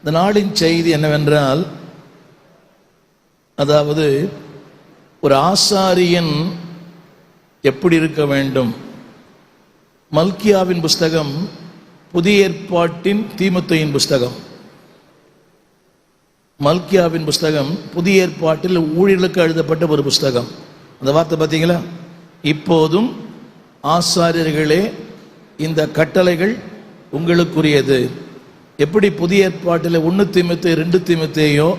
இந்த நாளின் செய்தி என்னவென்றால், அதாவது ஒரு ஆசாரியன் எப்படி இருக்க வேண்டும். மல்கியாவின் புஸ்தகம் புதிய ஏற்பாட்டின் தீமோத்தேயுவின் புஸ்தகம். மல்கியாவின் புஸ்தகம் புதிய ஏற்பாட்டில் ஊழியர்களுக்கு எழுதப்பட்ட ஒரு புஸ்தகம். அந்த வார்த்தை பார்த்தீங்களா? இப்போதும் ஆசாரியர்களே, இந்த கட்டளைகள் உங்களுக்குரியது. எப்படி புதிய ஏற்பாட்டில் 1 தீமோத்தேயு 2 தீமோத்தேயோ,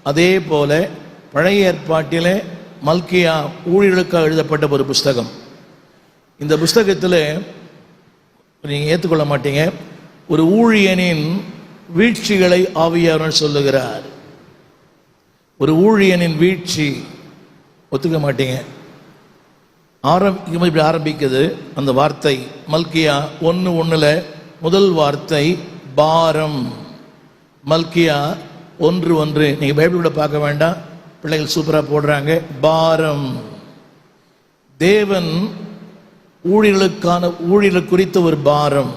அதே போல பழைய ஏற்பாட்டிலே மல்கியா ஊழியர்களுக்காக எழுதப்பட்ட ஒரு புஸ்தகம். இந்த புஸ்தகத்தில் நீங்கள் ஏற்றுக்கொள்ள மாட்டீங்க, ஒரு ஊழியனின் வீழ்ச்சிகளை ஆவியானவர் சொல்லுகிறார். ஒரு ஊழியனின் வீழ்ச்சி ஒத்துக்க மாட்டீங்க. இப்படி ஆரம்பிக்குது அந்த வார்த்தை. மல்கியா 1:1 முதல் வார்த்தை பாரம். மல்கியா 1:1. நீங்கள் பைபிள் கூட பார்க்க வேண்டாம், பிள்ளைகள் சூப்பராக போடுறாங்க. பாரம். தேவன் ஊழியர்கள் குறித்த ஒரு பாரம்.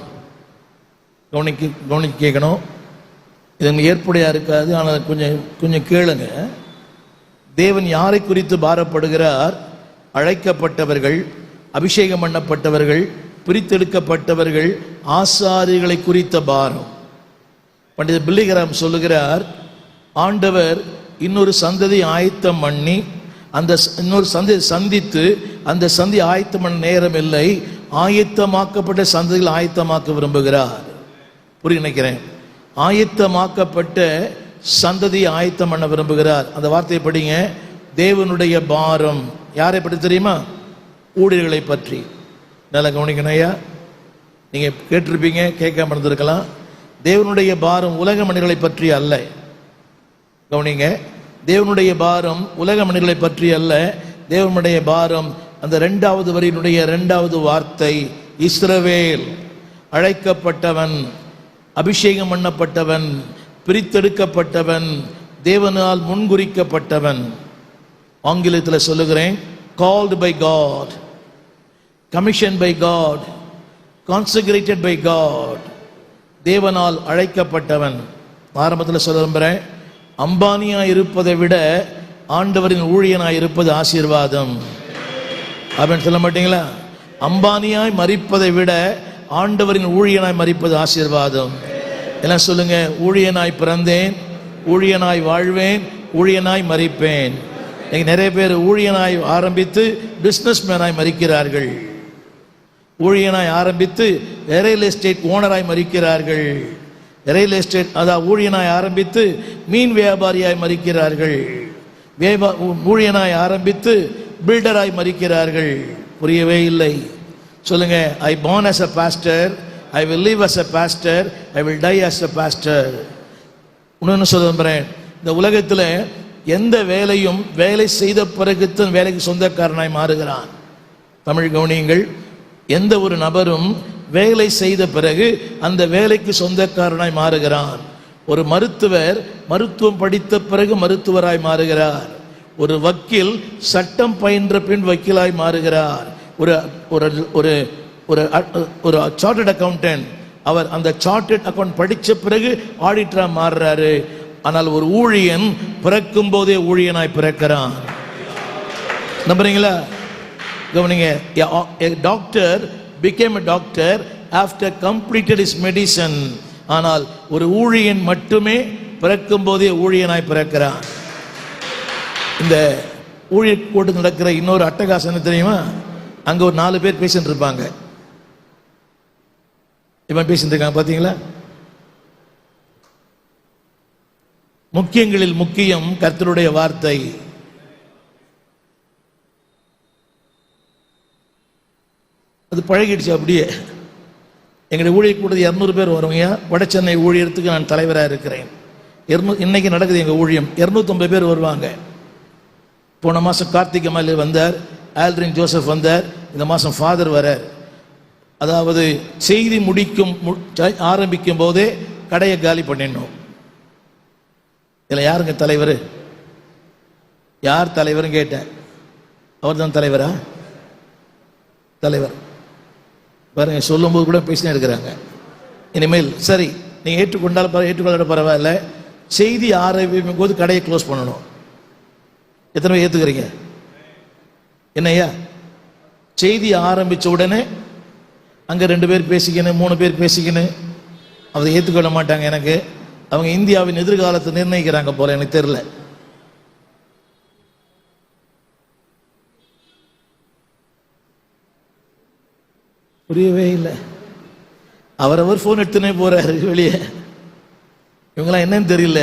கவனிக்க கேட்கணும். இது ஏற்புடையா இருக்காது, ஆனால் கொஞ்சம் கேளுங்க. தேவன் யாரை குறித்து பாரப்படுகிறார்? அழைக்கப்பட்டவர்கள், அபிஷேகம் பண்ணப்பட்டவர்கள், பிரித்தெடுக்கப்பட்டவர்கள், ஆசாரியர்களை குறித்த பாரம். பண்டித பில்லி கிராம் சொல்லுகிறார், ஆண்டவர் இன்னொரு சந்ததி ஆயத்தம் பண்ணி அந்த இன்னொரு சந்ததி சந்தித்து அந்த சந்தி ஆயத்தம் பண்ண நேரம் இல்லை, ஆயத்தமாக்கப்பட்ட சந்ததிகள் ஆயத்தமாக்க விரும்புகிறார். புரிய நினைக்கிறேன். ஆயத்தமாக்கப்பட்ட சந்ததி ஆயத்தம் பண்ண விரும்புகிறார். அந்த வார்த்தையை படிங்க. தேவனுடைய பாரம் யாரை பற்றி தெரியுமா? ஊழியர்களை பற்றி. நல்லா கவனிக்கணும் ஐயா. நீங்கள் கேட்டிருப்பீங்க, கேட்காம இருந்திருக்கலாம். தேவனுடைய பாரம் உலக மனிதர்களை பற்றி அல்ல. கவனிங்க, தேவனுடைய பாரம் உலக மனிதர்களை பற்றி அல்ல. தேவனுடைய பாரம் அந்த 2வது வரியினுடைய 2வது வார்த்தை இஸ்ரவேல். அழைக்கப்பட்டவன், அபிஷேகம் பண்ணப்பட்டவன், பிரித்தெடுக்கப்பட்டவன், தேவனால் முன்குறிக்கப்பட்டவன். ஆங்கிலத்தில் சொல்லுகிறேன், called by God, commissioned by God, consecrated by God. தேவனால் அழைக்கப்பட்டவன். ஆரம்பத்தில் சொல்ல விரும்புகிறேன், அம்பானியாய் இருப்பதை விட ஆண்டவரின் ஊழியனாய் இருப்பது ஆசீர்வாதம். அப்படின்னு சொல்ல மாட்டீங்களா? அம்பானியாய் மரிப்பதை விட ஆண்டவரின் ஊழியனாய் மரிப்பது ஆசீர்வாதம். எல்லாம் சொல்லுங்க. ஊழியனாய் பிறந்தேன், ஊழியனாய் வாழ்வேன், ஊழியனாய் மரிப்பேன். நிறைய பேர் ஊழியனாய் ஆரம்பித்து பிஸ்னஸ் மேனாய் மரிக்கிறார்கள். ஊழியனாய் ஆரம்பித்து ரியல் எஸ்டேட் ஓனராய் மரிக்கிறார்கள். ரியல் எஸ்டேட் அதாவது ஊழியனாய் ஆரம்பித்து மீன் வியாபாரியாய் மரிக்கிறார்கள். ஊழியனாய் ஆரம்பித்து பில்டராய் மரிக்கிறார்கள். புரியவே இல்லை. சொல்லுங்க. ஐ born as a pastor, I will live as a pastor, I will die as a pastor. இன்னொன்று சொல்ல விரும்புகிறேன். இந்த உலகத்தில் எந்த வேலையும் வேலை செய்த பிறகுத்தான் வேலைக்கு சொந்தக்காரனாய் மாறுகிறான். தமிழ் கவனியுங்கள். எந்த ஒரு நபரும் வேலை செய்த பிறகு அந்த வேலைக்கு சொந்தக்காரனாய் மாறுகிறான். ஒரு மருத்துவர் மருத்துவம் படித்த பிறகு மருத்துவராய் மாறுகிறார். ஒரு வக்கீல் சட்டம் பயின்ற பின் வக்கீலாய் மாறுகிறார். ஒரு ஒரு ஒரு ஒரு சார்ட்டர்ட் அக்கௌண்டன்ட், அவர் அந்த சார்ட்டர்ட் அக்கௌண்ட் படித்த பிறகு ஆடிட்டரா மாறுறாரு. ஆனால் ஒரு ஊழியன் பிறக்கும் போதே ஊழியனாய் பிறக்கிறான். நம்புறீங்களா? கவனிங்க. A doctor became a doctor after completed his medicine. ஆனால் ஒரு ஊழியன் மட்டுமே பிறக்கும் போதே ஊழியனாய் பிறக்கிறான். இந்த ஊழிய கூட்டத்தில் நடக்கிற இன்னொரு அட்டகாசம் என்ன தெரியுமா? அங்க ஒரு 4 பேர் பேசிட்டு இருப்பாங்க. இவன் பேசிட்டு இருக்காங்க பார்த்தீங்களா? முக்கியங்களில் முக்கியம் கர்த்தருடைய வார்த்தை. அது பழகிடுச்சு அப்படியே. எங்களுடைய ஊழிய கூட்டத்தில் 200 பேர் வருவாங்க. வட சென்னை ஊழியத்துக்கு நான் தலைவராக இருக்கிறேன். இன்னைக்கு நடக்குது எங்கள் ஊழியம். 250 பேர் வருவாங்க. போன மாதம் கார்த்திகை மலை வந்தார், ஆல்ட்ரின் ஜோசப் வந்தார், இந்த மாதம் ஃபாதர் வரார். அதாவது செய்தி ஆரம்பிக்கும் போதே கடையை காலி பண்ணிடணும். இதில் யாருங்க தலைவர்? யார் தலைவர்னு கேட்டேன். அவர் தான் தலைவரா? தலைவர் பாருங்க, சொல்லும்போது கூட பேசினே இருக்கிறாங்க. இனிமேல் சரி நீங்கள் ஏற்றுக்கொண்டாலும் ஏற்றுக்கொள்ள பரவாயில்ல, செய்தி ஆரம்பிக்கும் போது கடையை க்ளோஸ் பண்ணணும். எத்தனை பேர் ஏற்றுக்கிறீங்க? என்னையா, செய்தி ஆரம்பித்த உடனே அங்கே 2 பேர் பேசிக்கணும், 3 பேர் பேசிக்கணும், அதை ஏற்றுக்கொள்ள மாட்டாங்க. எனக்கு அவங்க இந்தியாவின் எதிர்காலத்தை நிர்ணயிக்கிறாங்க போல, எனக்கு தெரியல. புரியவே இல்லை. அவரவர் ஃபோன் எடுத்துனே போறாரு வெளியே. இவங்களாம் என்னன்னு தெரியல.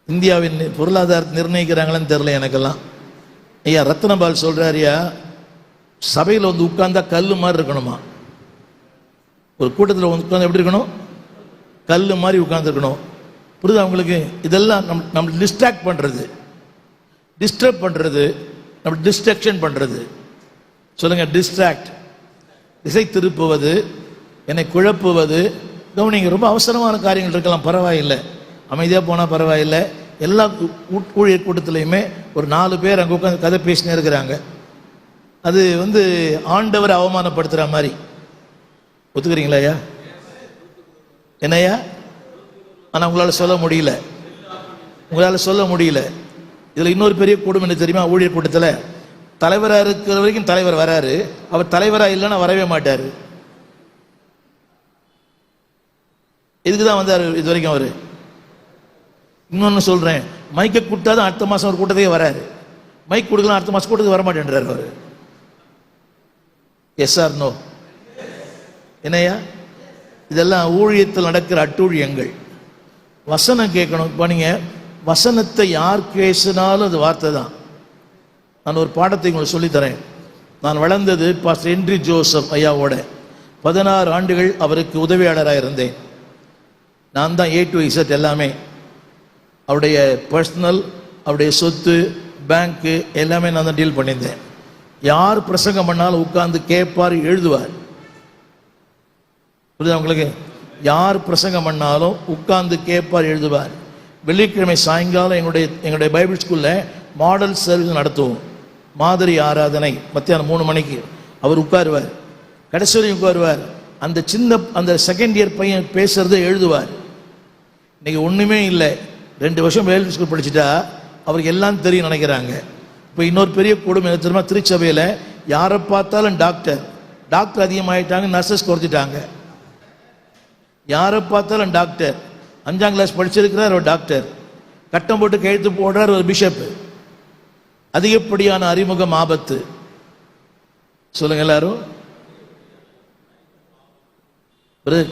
இந்தியாவின் பொருளாதாரத்தை நிர்ணயிக்கிறாங்களான்னு தெரியல எனக்கெல்லாம். ஐயா ரத்னபால் சொல்றாருயா, சபையில் வந்து உட்கார்ந்தா கல்லு மாதிரி இருக்கணுமா. ஒரு கூட்டத்தில் உட்கார்ந்து எப்படி இருக்கணும்? கல்லு மாதிரி உட்கார்ந்துருக்கணும். புரியுது அவங்களுக்கு? இதெல்லாம் நம்ம டிஸ்ட்ராக்ட் பண்றது, டிஸ்டர்ப் பண்றது, நம்ம டிஸ்ட்ராக்ஷன் பண்றது. சொல்லுங்க, டிஸ்ட்ராக்ட், திசை திருப்புவது, என்னை குழப்புவது. கவனிங்க, ரொம்ப அவசரமான காரியங்கள் இருக்கலாம், பரவாயில்லை, அமைதியாக போனால் பரவாயில்லை. எல்லா ஊழியர் கூட்டத்திலையுமே ஒரு 4 பேர் அங்கே உட்காந்து கதை பேசினே இருக்கிறாங்க. அது வந்து ஆண்டவரை அவமானப்படுத்துகிற மாதிரி. ஒத்துக்கிறீங்களா ஐயா? என்னையா? ஆனால் உங்களால் சொல்ல முடியல, உங்களால் சொல்ல முடியல. இதில் இன்னொரு பெரிய கொடுமை என்ன தெரியுமா? ஊழியர் கூட்டத்தில் தலைவராக இருக்கிற வரைக்கும் தலைவர் வராரு, அவர் தலைவராக இல்லைன்னா வரவே மாட்டார். இதுக்கு தான் வந்தார் இது வரைக்கும் அவர். இன்னொன்று சொல்கிறேன், மைக்கை கூட்டாதான் அடுத்த மாதம் ஒரு கூட்டத்தையே வராரு. மைக் கொடுக்கலாம், அடுத்த மாதம் கூட்டத்துக்கு வரமாட்டேன்றார் அவர். Yes or no? என்னையா? இதெல்லாம் ஊழியத்தில் நடக்கிற அட்டூழியங்கள். வசனம் கேட்கணும். இப்போ நீங்கள் வசனத்தை யார் பேசினாலும் அது வார்த்தை தான். நான் ஒரு பாடத்தை உங்களுக்கு சொல்லித்தரேன். நான் வளர்ந்தது பாஸ்டர் ஹென்றி ஜோசப் ஐயாவோட. 16 ஆண்டுகள் அவருக்கு உதவியாளராக இருந்தேன். நான் தான் A to Z எல்லாமே. அவருடைய பர்சனல், அவருடைய சொத்து, பேங்க்கு எல்லாமே நான் தான் டீல் பண்ணியிருந்தேன். யார் பிரசங்கம் பண்ணாலும் உட்கார்ந்து கேட்பார், எழுதுவார். புரியுதா உங்களுக்கு? யார் பிரசங்கம் பண்ணாலும் உட்கார்ந்து கேட்பார், எழுதுவார். வெள்ளிக்கிழமை சாயங்காலம் எங்களுடைய பைபிள் ஸ்கூலில் மாடல் சர்வீஸ் நடத்துவோம். மாதிரி ஆராதனை மத்தியானம் 3 மணிக்கு அவர் உட்காருவார், கடைசி வரையும் உட்காருவார். அந்த செகண்ட் இயர் பையன் பேசுறதை எழுதுவார். இன்னைக்கு ஒன்றுமே இல்லை, 2 வருஷம் பைபிள் ஸ்கூல் படிச்சுட்டா அவருக்கு எல்லாம் தெரியும் நினைக்கிறாங்க. இப்போ இன்னொரு பெரிய கொடுமை என்ன தெரியுமா? திருச்சபையில் யாரை பார்த்தாலும் டாக்டர் அதிகமாகிட்டாங்க, நர்சஸ் குறைச்சிட்டாங்க. யாரை பார்த்தாலும் டாக்டர். 5ஆம் கிளாஸ் படிச்சிருக்கிறார் ஒரு டாக்டர், கட்டம் போட்டு கையெழுத்து போடுறார் ஒரு பிஷப். அதிகப்படியான அறிமுகம் ஆபத்து. சொல்லுங்க எல்லாரும்,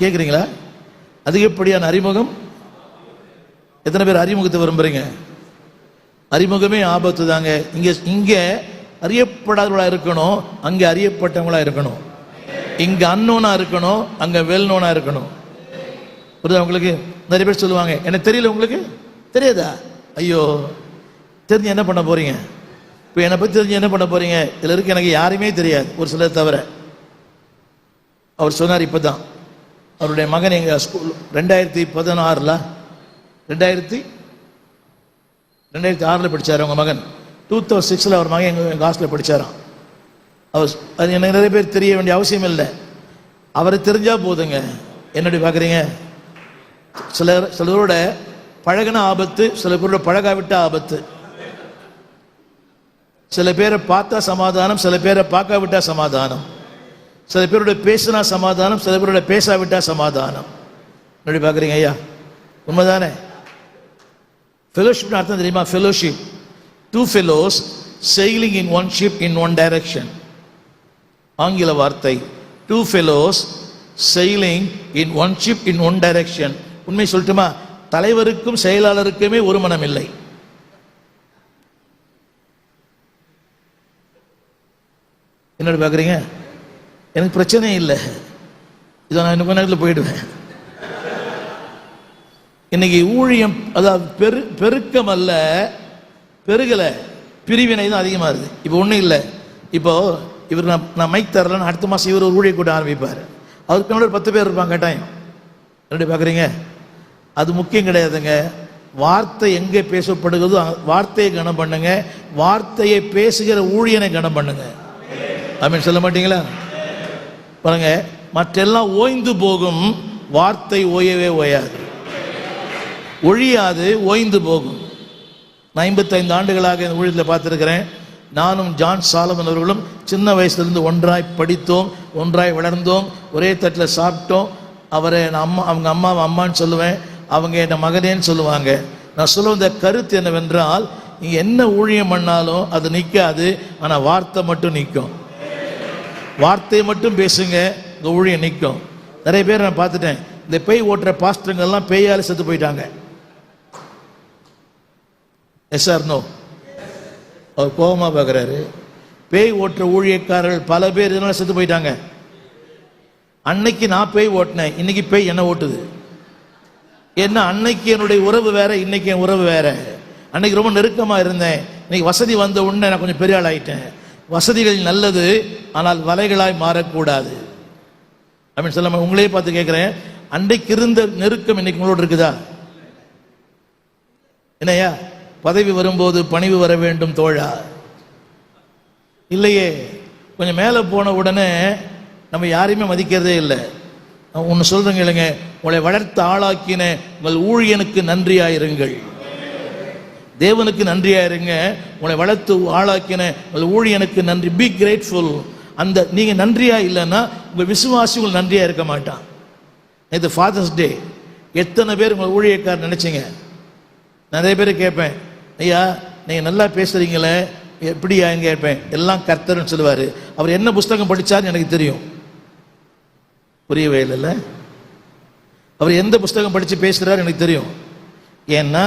கேட்குறீங்களா? அதிகப்படியான அறிமுகம். எத்தனை பேர் அறிமுகத்தை விரும்புறீங்க? அறிமுகமே ஆபத்து தாங்க. இங்க அறியப்படாதவங்களா இருக்கணும், அங்க அறியப்பட்டவங்களா இருக்கணும். இங்க அன்னோனா இருக்கணும், அங்க வெல்னோனா இருக்கணும். புரியுதா உங்களுக்கு? நிறைய பேர் சொல்லுவாங்க, எனக்கு தெரியல, உங்களுக்கு தெரியாதா? ஐயோ, தெரிஞ்சு என்ன பண்ண போறீங்க? இப்போ என்னை பற்றி தெரிஞ்சு என்ன பண்ண போறீங்க? இதில் இருக்கு, எனக்கு யாருமே தெரியாது, ஒரு சிலர் தவிர. அவர் சொன்னார், இப்போ தான் அவருடைய மகன் எங்கள் ஸ்கூல் 2016 2006 படித்தார். அவங்க மகன் 2006 அவர் மகன் எங்கள் ஹாஸ்டலில் படித்தாராம். அது எனக்கு நிறைய பேர் தெரிய வேண்டிய அவசியம் இல்லை, அவரை தெரிஞ்சால் போதுங்க. என்னடி பார்க்குறீங்க? சிலரோட பழகின ஆபத்து, சில பேரோட பழகாவிட்ட ஆபத்து. சில பேரை பார்த்தா சமாதானம், சில பேரை பார்க்காவிட்டா சமாதானம். சில பேரோட பேசினா சமாதானம், சில பேரோட பேசாவிட்டா சமாதானம். எப்படி பார்க்குறீங்க ஐயா? உண்மைதானே? ஃபெலோஷிப் அர்த்தம் தெரியுமா? Fellowship, 2 fellows sailing in one ship in one direction. ஆங்கில வார்த்தை 2 fellows sailing in one ship in one direction. உண்மை சொல்லட்டுமா? தலைவருக்கும் செயலாளருக்குமே ஒரு மனம் இல்லை. என்னோட பார்க்குறீங்க? எனக்கு பிரச்சனை இல்லை, இதை நான் இன்னும் கொஞ்ச நேரத்தில் போயிடுவேன். இன்னைக்கு ஊழியம் அதாவது பெருக்கம் அல்ல, பெருகலை, பிரிவினை தான் அதிகமாக இருக்குது. இப்போ ஒன்றும் இல்லை, இப்போ இவர் நான் மைக் தரலன்னு அடுத்த மாதம் இவர் ஒரு ஊழிய கூட்டம் ஆரம்பிப்பார். அவருக்கு ஒரு 10 பேர் இருப்பாங்க கட்டாயம். எப்படி பார்க்குறீங்க? அது முக்கியம் கிடையாதுங்க. வார்த்தை எங்கே பேசப்படுகிறதோ வார்த்தையை கனம் பண்ணுங்க, வார்த்தையை பேசுகிற ஊழியனை கனம் பண்ணுங்க. ஆமென் சொல்ல மாட்டீங்களா? பாருங்க, மற்றெல்லாம் ஓய்ந்து போகும், வார்த்தை ஓயவே ஓயாது, ஒழியாது, ஓய்ந்து போகும். நான் 55 ஆண்டுகளாக இந்த ஊழியத்தில் பார்த்துருக்கிறேன். நானும் ஜான் சாலமன் அவர்களும் சின்ன வயசுலேருந்து ஒன்றாய் படித்தோம், ஒன்றாய் வளர்ந்தோம், ஒரே தட்டில் சாப்பிட்டோம். அவரை அவங்க அம்மாவை அம்மான்னு சொல்லுவேன், அவங்க என்னை மகனேன்னு சொல்லுவாங்க. நான் சொல்ல வந்த கருத்து என்னவென்றால், நீங்கள் என்ன ஊழியம் பண்ணாலும் அது நிற்காது, ஆனால் வார்த்தை மட்டும் நிற்கும். வார்த்தையை மட்டும் பேசுங்க, இந்த ஊழியம் நிற்கும். நிறைய பேர் நான் பார்த்துட்டேன், இந்த பேய் ஓட்டுற பாஸ்டருங்கெல்லாம் பேயால் செத்து போயிட்டாங்க. S or no? அவர் கோபமா பார்க்குறாரு. பேய் ஓட்டுற ஊழியக்காரர்கள் பல பேர் இதனால செத்து போயிட்டாங்க. அன்னைக்கு நான் பேய் ஓட்டினேன், இன்னைக்கு பேய் என்ன ஓட்டுது. என்ன, அன்னைக்கு என்னுடைய உறவு வேற, இன்னைக்கு என் உறவு வேற. அன்னைக்கு ரொம்ப நெருக்கமா இருந்தேன், இன்னைக்கு வசதி வந்த உடனே நான் கொஞ்சம் பெரிய ஆள் ஆயிட்டேன். வசதிகள் நல்லது, ஆனால் வலைகளாய் மாறக்கூடாது. அப்படின்னு சொல்ல உங்களே பார்த்து கேட்கிறேன், அன்றைக்கு இருந்த நெருக்கம் இன்னைக்கு உங்களோட இருக்குதா? என்னையா, பதவி வரும்போது பணிவு வர வேண்டும் தோழா, இல்லையே. கொஞ்சம் மேலே போன உடனே நம்ம யாரையுமே மதிக்கிறதே இல்லை. ஒன்று சொல்றேங்க இல்லைங்க, உங்களை வளர்த்து ஆளாக்கின உங்கள் ஊழியனுக்கு நன்றியாயிருங்கள், தேவனுக்கு நன்றியாயிருங்க. உங்களை வளர்த்து ஆளாக்கின உங்கள் ஊழியனுக்கு நன்றி, பி கிரேட்ஃபுல். அந்த நீங்க நன்றியா இல்லைன்னா உங்கள் விசுவாசி உங்கள் நன்றியா இருக்க மாட்டான். இது ஃபாதர்ஸ் டே, எத்தனை பேர் உங்கள் ஊழியக்காரர் நினைச்சிங்க? நிறைய பேர் கேட்பேன், ஐயா நீங்கள் நல்லா பேசுறீங்களே எப்படியான்னு கேட்பேன். எல்லாம் கர்த்தர்னு சொல்லுவார். அவர் என்ன புஸ்தகம் படித்தார்னு எனக்கு தெரியும். புரியவே இல்லைல்ல? அவர் எந்த புஸ்தகம் படித்து பேசுகிறார் எனக்கு தெரியும். ஏன்னா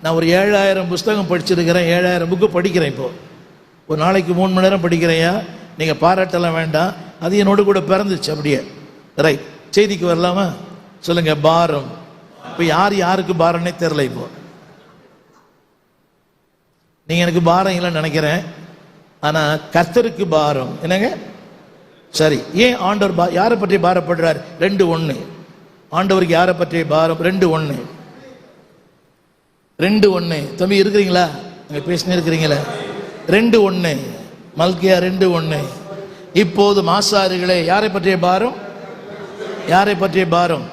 நான் ஒரு 7000 புஸ்தகம் படிச்சிருக்கிறேன், 7000 புக்கு படிக்கிறேன். இப்போ ஒரு நாளைக்கு 3 மணி நேரம் படிக்கிறேயா. நீங்கள் பாராட்டெல்லாம் வேண்டாம், அது என்னோடு கூட பிறந்துச்சு அப்படியே. ரைட், செய்திக்கு வரலாமா? சொல்லுங்க. பாரம். இப்போ யாருக்கு பாரம்னே தெரில. இப்போ நீங்கள் எனக்கு பாரம் இல்லைன்னு நினைக்கிறேன், ஆனால் கர்த்தருக்கு பாரம். என்னங்க? சரி, ஏன் ஆண்டவர் யாரை பற்றி பாரப்படுறார்? 2:1. ஆண்டவருக்கு யாரை பற்றிய பாரம்? 2:1. 2:1. தம்பி இருக்கிறீங்களா? அங்கே பேசினே இருக்கிறீங்களா? 2:1 மல்கியா 2:1. இப்போது மாசாரிகளே, யாரை பற்றிய பாரம்? யாரை பற்றிய பாரம்?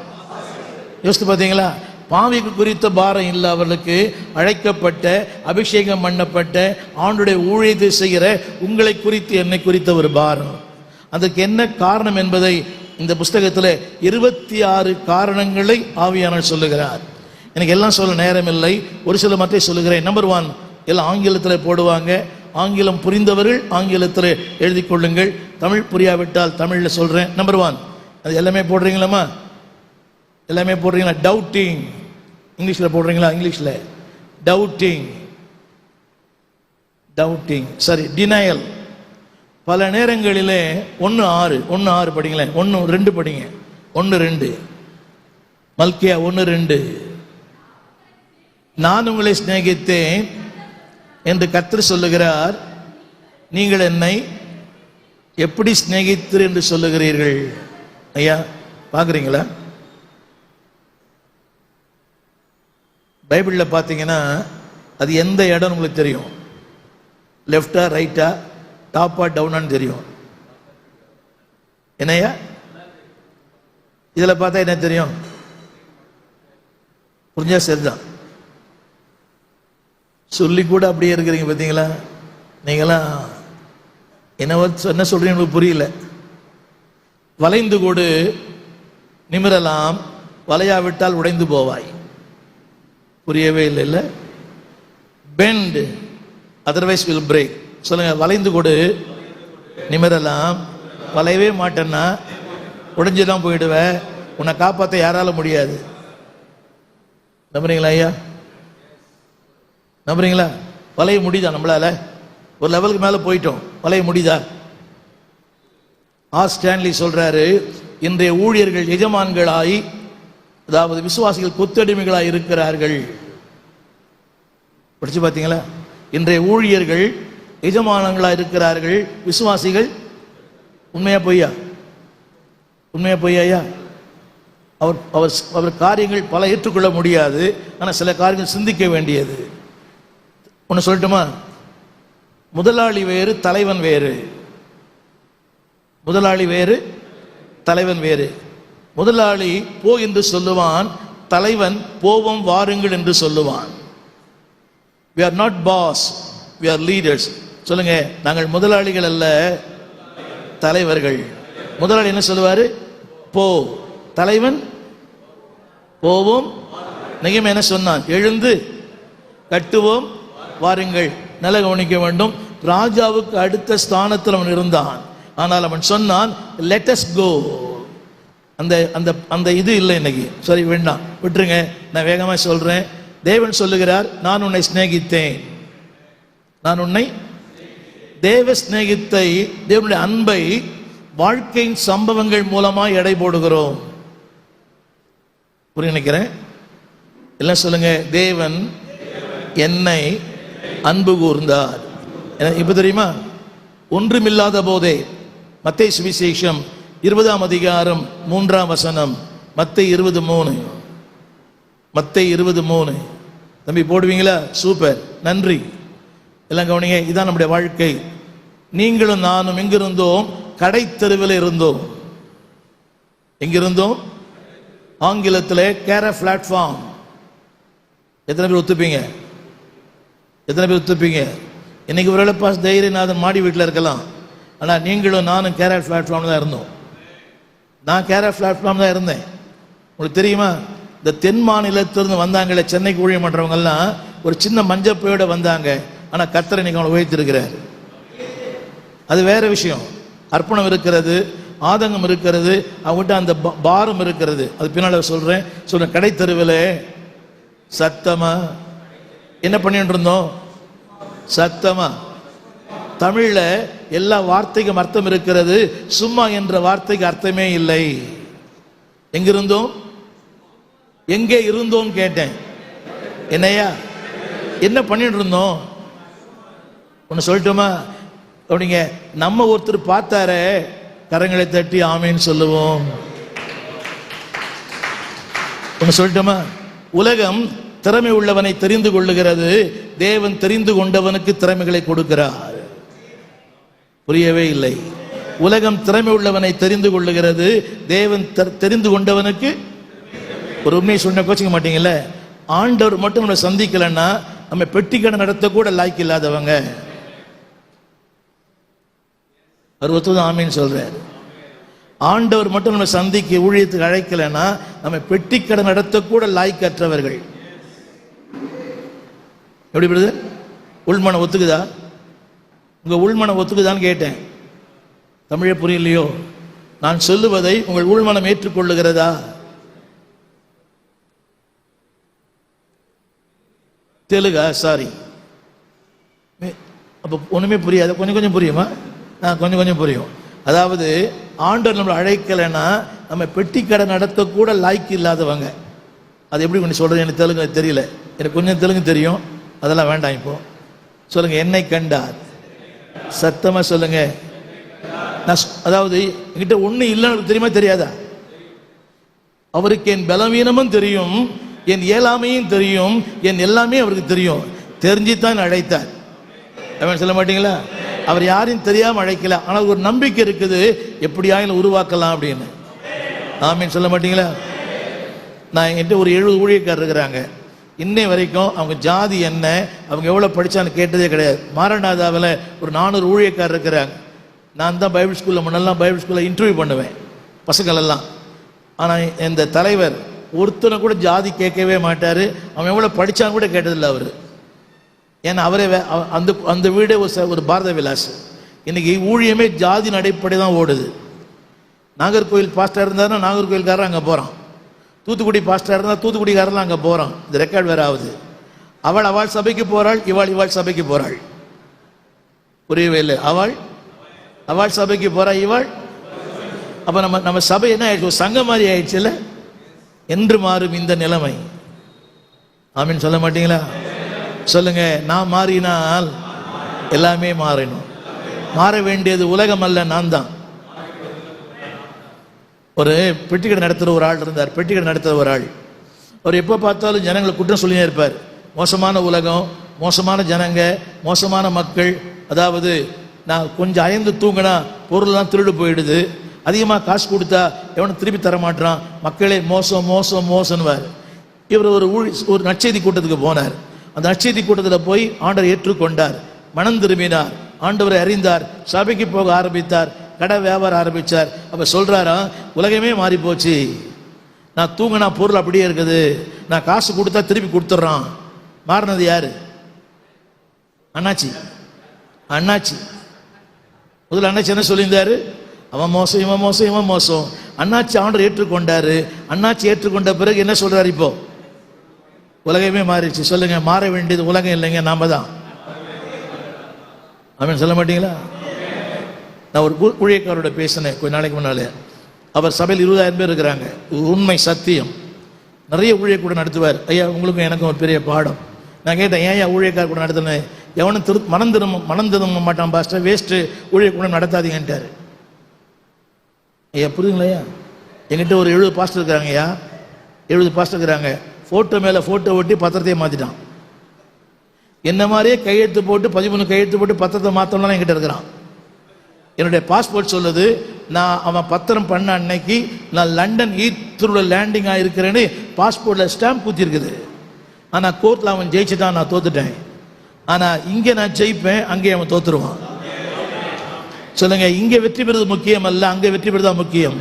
யோசித்து பார்த்தீங்களா? பாவிக்கு குறித்த பாரம் இல்லை அவர்களுக்கு, அழைக்கப்பட்ட அபிஷேகம் பண்ணப்பட்ட ஆண்டுடைய ஊழியத்தை செய்கிற உங்களை குறித்து என்னை குறித்த ஒரு பாரம். அதற்கு என்ன காரணம் என்பதை இந்த புஸ்தகத்தில் 26 காரணங்களை ஆவியானவர் சொல்லுகிறார். எனக்கு எல்லாம் சொல்ல நேரம் இல்லை, ஒரு சில மட்டும் சொல்லுகிறேன். நம்பர் 1, எல்லாம் ஆங்கிலத்தில் போடுவாங்க. ஆங்கிலம் புரிந்தவர்கள் ஆங்கிலத்தில் எழுதி கொள்ளுங்கள், தமிழ் புரியாவிட்டால் தமிழில் சொல்கிறேன். நம்பர் 1, அது எல்லாமே போடுறீங்களாம்மா? எல்லாமே போடுறீங்களா? டவுட்டிங். இங்கிலீஷில் போடுறீங்களா? இங்கிலீஷில் டவுட்டிங். டவுட்டிங். சரி, டினையல். பல நேரங்களிலே 1:6 படிங்களேன். 1:2 படிங்க. 1:2 மல்கியா 1:2. நான் உங்களை சிநேகித்தேன் என்று கர்த்தர் சொல்லுகிறார், நீங்கள் என்னை எப்படி சிநேகித்தீர் என்று சொல்லுகிறீர்கள்? ஐயா பார்க்குறீங்களா? பைபிளில் பார்த்தீங்கன்னா அது எந்த இடம் உங்களுக்கு தெரியும்? லெஃப்டா ரைட்டா, டாப்பா டவுனான்னு தெரியும். என்னையா இதில் பார்த்தா என்ன தெரியும்? புரிஞ்சா சரிதான். சொல்லி கூட அப்படியே இருக்கிறீங்க பார்த்தீங்களா? நீங்களாம் என்ன சொல்றீங்க உங்களுக்கு புரியல. வளைந்து கொடு, நிமிரலாம், வளையாவிட்டால் உடைந்து போவாய். புரியவே இல்லை. இல்லை, பெண்ட் அதர்வைஸ் வில் பிரேக். சொல்லுங்க. வளைந்து கொடு, நிமிரலாம், வளையவே மாட்டேன்னா உடைஞ்சுதான் போயிடுவேன், உன்னை காப்பாற்ற யாரால முடியாது. நம்புறீங்களா ஐயா? நம்புறீங்களா? வளைய முடியுதா நம்மளால? ஒரு லெவலுக்கு மேலே போயிட்டோம், வளைய முடியுதா? ஸ்டான்லி சொல்றாரு, இன்றைய ஊழியர்கள் எஜமான்களாய், அதாவது விசுவாசிகள் கொத்தடிமைகளாய் இருக்கிறார்கள். படிச்சு பார்த்தீங்களா? இன்றைய ஊழியர்கள் எஜமானங்களா இருக்கிறார்கள், விசுவாசிகள். உண்மையா பொய்யா? உண்மையா பொய்யா? அவர் அவர் அவர் காரியங்கள் பல ஏற்றுக்கொள்ள முடியாது, ஆனால் சில காரியங்கள் சிந்திக்க வேண்டியது. ஒன்று சொல்லட்டுமா? முதலாளி வேறு, தலைவன் வேறு. முதலாளி வேறு, தலைவன் வேறு. முதலாளி போ என்று சொல்லுவான், தலைவன் போவோம் வாருங்கள் என்று சொல்லுவான். we are not boss, we are leaders. சொல்லுங்க, நாங்கள் முதலாளிகள் அல்ல, தலைவர்கள். முதலாளி என்ன சொல்லுவாரு? போ. தலைவன் போவோம். நெகேமியா என்ன சொன்னான்? எழுந்து கட்டுவோம் வாருங்கள். நல்ல கவனிக்க வேண்டும். ராஜாவுக்கு அடுத்த ஸ்தானத்தில் அவன் இருந்தான். ஆனால் அவன் சொன்னான், let us go. அந்த அந்த அந்த இது இல்லை இன்னைக்கு. சரி, வேண்டாம், விட்டுருங்க, நான் வேகமாக சொல்றேன். தேவன் சொல்லுகிறார், நான் உன்னை சிநேகித்தேன். நான் உன்னை தேவ சிநேகித்தை, தேவனுடைய அன்பை வாழ்க்கையின் சம்பவங்கள் மூலமாக எடை போடுகிறோம். புரிய நினைக்கிறேன். எல்லாம் சொல்லுங்க, தேவன் என்னை அன்பு கூர்ந்தார். இப்ப தெரியுமா? ஒன்றுமில்லாத போதே, மத்தேயு சுவிசேஷம் 20ஆம் அதிகாரம் 3ஆம் வசனம், மத்தேயு 20:3. மத்தேயு 20:3. தம்பி போடுவீங்களா? சூப்பர், நன்றி. எல்லாம் கவனிங்க, இதான் நம்முடைய வாழ்க்கை. நீங்களும் நானும் எங்கிருந்தோம்? கடை தெருவில் இருந்தோம். எங்கிருந்தோம்? ஆங்கிலத்தில் கேர பிளாட்ஃபார்ம். எத்தனை பேர் ஒத்துப்பீங்க? எத்தனை பேர் ஒத்துப்பீங்க? இன்னைக்கு ஒரு பாஸ் தைரியநாதன் மாடி வீட்டில் இருக்கலாம். ஆனால் நீங்களும் நானும் கேர பிளாட்ஃபார்ம் தான் இருந்தோம். நான் கேர பிளாட்ஃபார்ம் தான் இருந்தேன். உங்களுக்கு தெரியுமா? இந்த தென் மாநிலத்திலிருந்து வந்தாங்களே, சென்னைக்கு ஊழியம் பண்ணுறவங்கெல்லாம் ஒரு சின்ன மஞ்சப்பையோட வந்தாங்க. ஆனால் கர்த்தர் இன்னைக்கு அவங்களை உயர்த்திருக்கிறார். அது வேற விஷயம். அர்ப்பணம் இருக்கிறது, ஆதங்கம் இருக்கிறது, அவங்ககிட்ட அந்த பாரம் இருக்கிறது. அது பின்னால் சொல்றேன். கடை தெருவில் சத்தமா என்ன பண்ணிட்டு இருந்தோம்? சத்தமா. தமிழ்ல எல்லா வார்த்தைக்கும் அர்த்தம் இருக்கிறது, சும்மா என்ற வார்த்தைக்கு அர்த்தமே இல்லை. எங்கிருந்தோம்? எங்கே இருந்தோம் கேட்டேன். என்னையா என்ன பண்ணிட்டு இருந்தோம்? ஒன்று சொல்லட்டுமா? அப்படிங்க, நம்ம ஒருத்தர் பார்த்தாரே, கரங்களை தட்டி ஆமேன்னு சொல்லுவோம். ஒன்று சொல்லட்டுமா? உலகம் திறமை உள்ளவனை தெரிந்து கொள்ளுகிறது, தேவன் தெரிந்து கொண்டவனுக்கு திறமைகளை கொடுக்கிறார். புரியவே இல்லை. உலகம் திறமை உள்ளவனை தெரிந்து கொள்ளுகிறது, தேவன் தெரிந்து கொண்டவனுக்கு. ஒரு உண்மையை சொன்ன கோச்சிக்க மாட்டீங்கல்ல? ஆண்டவர் மட்டும் நம்ம சந்திக்கலன்னா நம்ம பெட்டிக்கடை நடத்த கூட லாய்க்கு இல்லாதவங்க. அவர் ஆமீன் சொல்றார். ஆண்டவர் மட்டும் நம்ம சந்திக்க ஊழியத்துக்கு அழைக்கலைன்னா நம்ம பெட்டிக்கடை நடத்த கூட லாய்க்கற்றவர்கள். எப்படி பிரதர்? உள்மனம் ஒத்துக்குதா? உங்க உள்மனம் ஒத்துக்குதான்னு கேட்டேன். தமிழே புரியலையோ? நான் சொல்லுவதை உங்கள் உள்மனம் ஏற்றுக்கொள்ளுகிறதா? தெலுங்கா? சாரி, அப்போ ஒண்ணுமே புரியாது. கொஞ்சம் கொஞ்சம் புரியுமா? கொஞ்சம் கொஞ்சம் புரியும். அதாவது ஆண்டவர் நம்மளை அழைக்கலைன்னா நம்ம பெட்டிக்கடை நடத்த கூட லாய்க்கு இல்லாதவங்க. அது எப்படி கொஞ்சம் சொல்றது? எனக்கு தெலுங்கு தெரியல. எனக்கு கொஞ்சம் தெலுங்கு தெரியும், அதெல்லாம் வேண்டாம். இப்போ சொல்லுங்க, என்னை கண்டார். சத்தமா சொல்லுங்க. அதாவது என்கிட்ட ஒண்ணு இல்லைன்னு தெரியுமா தெரியாதா? அவருக்கு என் பலவீனமும் தெரியும், என் இயலாமையும் தெரியும், என் எல்லாமே அவருக்கு தெரியும். தெரிஞ்சுத்தான் அழைத்தார். அவன் சொல்ல மாட்டீங்களா? அவர் யாரையும் தெரியாம அழைக்கல, ஆனால் ஒரு நம்பிக்கை இருக்குது, எப்படியாயும் உருவாக்கலாம் அப்படின்னு. ஆமீன் சொல்ல மாட்டீங்களா? நான் என்கிட்ட ஒரு 70 ஊழியக்காரர் இருக்கிறாங்க. இன்னை வரைக்கும் அவங்க ஜாதி என்ன, அவங்க எவ்வளோ படித்தான்னு கேட்டதே கிடையாது. மாரநாதாவில் ஒரு 400 ஊழியக்காரர் இருக்கிறாங்க. நான் தான் பைபிள் ஸ்கூலில் முன்னெல்லாம் பைபிள் ஸ்கூலில் இன்டர்வியூ பண்ணுவேன் பசங்களெல்லாம். ஆனால் இந்த தலைவர் ஒருத்தனை கூட ஜாதி கேட்கவே மாட்டார். அவன் எவ்வளோ படித்தான் கூட கேட்டதில்லை அவர். ஏன்னா அவரே அந்த அந்த வீடே ஒரு பாரத விலாஸ். இன்னைக்கு ஊழியமே ஜாதியின் அடிப்படை தான் ஓடுது. நாகர்கோவில் பாஸ்டர் இருந்தாருன்னா நாகர்கோவில்காரன் அங்கே போகிறான், தூத்துக்குடி பாஸ்டர் இருந்தால் தூத்துக்குடிக்காரெல்லாம் அங்கே போகிறான். இந்த ரெக்கார்ட் வேற ஆகுது. அவள் சபைக்கு போகிறாள், இவாள் சபைக்கு போகிறாள். புரியவே இல்லை. அவள் சபைக்கு போறா, இவாள். அப்போ நம்ம சபை என்ன ஆயிடுச்சு? சங்கம் மாதிரி ஆயிடுச்சு இல்லை? என்று மாறும் இந்த நிலைமை. ஆமீன் சொல்ல மாட்டீங்களா? சொல்லுங்க. நான் மாறினால் எல்லாமே மாறணும். மாற வேண்டியது உலகம் அல்ல, நான் தான். ஒரு பெட்டிக்கடை நடத்துகிற ஒரு ஆள் இருந்தார். பெட்டிக்கடை நடத்துகிற ஒரு ஆள், அவர் எப்போ பார்த்தாலும் ஜனங்களை குற்றம் சொல்லியே இருப்பார். மோசமான உலகம், மோசமான ஜனங்க, மோசமான மக்கள். அதாவது நான் கொஞ்சம் அயர்ந்து தூங்கினா பொருள்லாம் திருடு போயிடுது. அதிகமாக காசு கொடுத்தா எவனும் திருப்பி தர மாட்டான், மக்களே மோசம் மோசம் மோசம்வார். இவர் ஒரு நற்செய்தி கூட்டத்துக்கு போனார். அந்த நற்செய்தி கூட்டத்தில் போய் ஆண்டவர் ஏற்றுக்கொண்டார், மனம் திரும்பினார், ஆண்டவரை அறிந்தார், சபைக்கு போக ஆரம்பித்தார், கடை வியாபாரம் ஆரம்பித்தார். அப்போ சொல்கிறாரா, உலகமே மாறி போச்சு, நான் தூங்கினா பொருள் அப்படியே இருக்குது, நான் காசு கொடுத்தா திருப்பி கொடுத்துட்றான். மாறினது யாரு? அண்ணாச்சி. முதல்ல அண்ணாச்சி என்ன சொல்லியிருந்தாரு? அவன் மோசம், இவன் மோசம், இவன் மோசம். அண்ணாச்சி ஆண்டவர் ஏற்றுக்கொண்டாரு. அண்ணாச்சி ஏற்றுக்கொண்ட பிறகு என்ன சொல்றாரு? இப்போ உலகமே மாறிடுச்சு. சொல்லுங்க, மாற வேண்டியது உலகம் இல்லைங்க, நாம தான். ஆமென் சொல்ல மாட்டீங்களா? நான் ஒரு ஊழியக்காரோட பேசினேன் கொஞ்ச நாளைக்கு முன்னாலே. அவர் சபையில் 20,000 பேர் இருக்கிறாங்க. உண்மை சத்தியம். நிறைய ஊழியர் கூட நடத்துவார். ஐயா, உங்களுக்கும் எனக்கும் ஒரு பெரிய பாடம். நான் கேட்டேன், ஏன் ஊழியக்கார கூட நடத்தினேன்? எவனும் மனம் திரும்ப மாட்டான் பாஸ்டர், வேஸ்ட்டு, ஊழியர் கூட நடத்தாதீங்கன்ட்டாரு. ஐயா புரியுங்களா? எங்கிட்ட ஒரு 70 பாஸ்டர் இருக்கிறாங்க. ஐயா 70 பாஸ்டர் இருக்கிறாங்க. ஃபோட்டோ மேலே ஃபோட்டோ ஒட்டி பத்திரத்தையே மாற்றிட்டான். என்ன மாதிரியே கையெழுத்து போட்டு 13 கையெழுத்து போட்டு பத்திரத்தை மாற்றலாம் என்கிட்ட இருக்கிறான். என்னுடைய பாஸ்போர்ட் சொல்லுது, நான் அவன் பத்திரம் பண்ண அன்னைக்கு நான் லண்டன் ஈத்ரூவில் லேண்டிங் ஆகிருக்கிறேன்னு பாஸ்போர்ட்டில் ஸ்டாம்ப் குத்திருக்குது. ஆனால் கோர்ட்டில் அவன் ஜெயிச்சுட்டான், நான் தோத்துட்டேன். ஆனால் இங்கே நான் ஜெயிப்பேன், அங்கே அவன் தோத்துருவான். சொல்லுங்க, இங்கே வெற்றி பெறுவது முக்கியம் அல்ல, அங்கே வெற்றி பெறுவதுதான் முக்கியம்.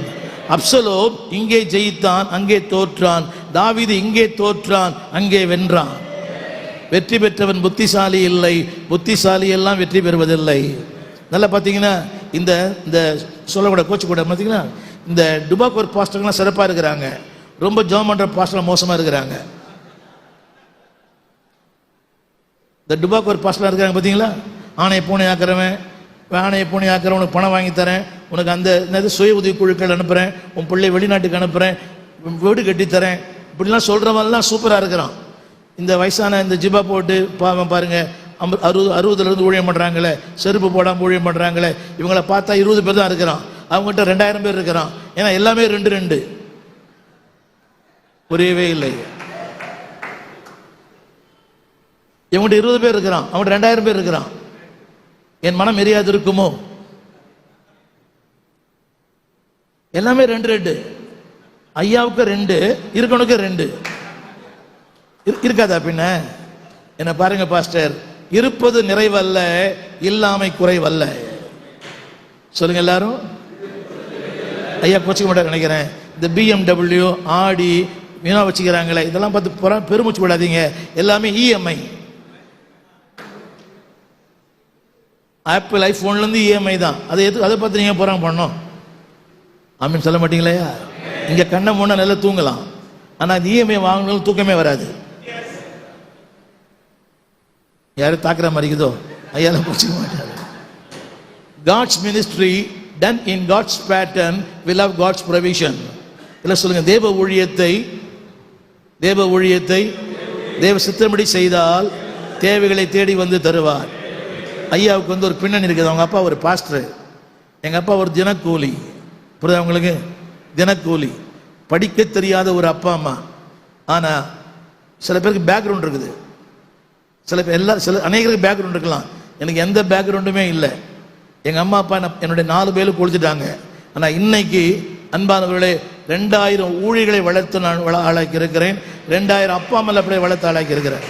அப்சலோம் இங்கே ஜெயித்தான், அங்கே தோற்றான். தாவீது இங்கே தோற்றான், அங்கே வென்றான். வெற்றி பெற்றவன் புத்திசாலி இல்லை, புத்திசாலி எல்லாம் வெற்றி பெறுவதில்லை. நல்லா பார்த்தீங்கன்னா இந்த சொல்லக்கூட கோச்சு கூட பார்த்தீங்கன்னா இந்த டுபாக்கூர் பாஸ்டர்லாம் சிறப்பாக இருக்கிறாங்க. ரொம்ப ஜெபம் பண்ணுற பாஸ்டர் மோசமாக இருக்கிறாங்க. இந்த டுபாக்கூர் பாஸ்டர்லாம் இருக்கிறாங்க பார்த்தீங்களா? ஆணையை பூனை ஆக்கிறவன் உனக்கு பணம் வாங்கி தரேன், உனக்கு அந்த சுய உதவி குழுக்கள் அனுப்புகிறேன், உன் பிள்ளை வெளிநாட்டுக்கு அனுப்புகிறேன், வீடு கட்டித்தரேன், இப்படிலாம் சொல்கிறவன்லாம் சூப்பராக இருக்கிறான். இந்த வயசான இந்த ஜிபா போட்டு பாருங்க, 60 ஊழியம் பண்ணுறாங்களே, செருப்பு போடாமல் ஊழியம் பண்ணுறாங்களே, இவங்கள பார்த்தா 20 பேர் தான் இருக்கிறான். அவங்ககிட்ட 2000 பேர் இருக்கிறான். ஏன்னா எல்லாமே 2 புரியவே இல்லை. இவங்ககிட்ட 20 பேர் இருக்கிறான், அவங்ககிட்ட 2000 பேர் இருக்கிறான். என் மனம் எரியாது இருக்குமோ? எல்லாமே 2 ஐயாவுக்கு 2, இருக்கணுக்கு 2 இருக்காதா? பின்ன என்ன பாருங்க பாஸ்டர், இருப்பது நிறைவல்ல, இல்லாமை குறைவல்ல. சொல்லுங்க எல்லாரும். ஐயா கோச்சிக்க மாட்டார் நினைக்கிறேன். இந்த BMW ஆடி மீனா வச்சுக்கிறாங்களே, இதெல்லாம் பார்த்து பெருமூச்சு விடாதீங்க. எல்லாமே இஎம்ஐ. ஆப்பிள் ஐஃபோன்லேருந்து இஎம்ஐ தான். அதை பார்த்து நீங்கள் போகிறாங்க பண்ணோம். ஆமீன் சொல்ல மாட்டீங்களா? இங்கே கண்ணை மூணா நல்லா தூங்கலாம், ஆனால் அந்த இஎம்ஐ வாங்கினாலும் தூக்கமே வராது. யாரும் தாக்குற மாதிரி இருக்குதோ ஐயால புரிஞ்சுக்க மாட்டாரு. God's ministry done in God's pattern will have God's provision. இல்லை சொல்லுங்க, தேவ ஊழியத்தை தேவ சித்தப்படி செய்தால் தேவைகளை தேடி வந்து தருவார். ஐயாவுக்கு ஒரு பின்னணி இருக்குது. அவங்க அப்பா ஒரு பாஸ்டர், எங்கள் அப்பா ஒரு தினக்கூலி. புரியுதா உங்களுக்கு? தினக்கூலி, படிக்க தெரியாத ஒரு அப்பா அம்மா. ஆனால் சில பேருக்கு பேக்ரவுண்ட் இருக்குது, சில அநேகருக்கு பேக்ரவுண்ட் இருக்கலாம். எனக்கு எந்த பேக்ரவுண்டுமே இல்லை. எங்கள் அம்மா அப்பா என்னுடைய 4 பேரும் கொடுத்துட்டாங்க. ஆனால் இன்னைக்கு அன்பானவர்களே, 2000 ஊழியர்களை வளர்த்து நான் ஆளாக்கி இருக்கிறேன். 2000 அப்பா அம்மா அப்படியே வளர்த்து ஆளாக்கி இருக்கிறேன்.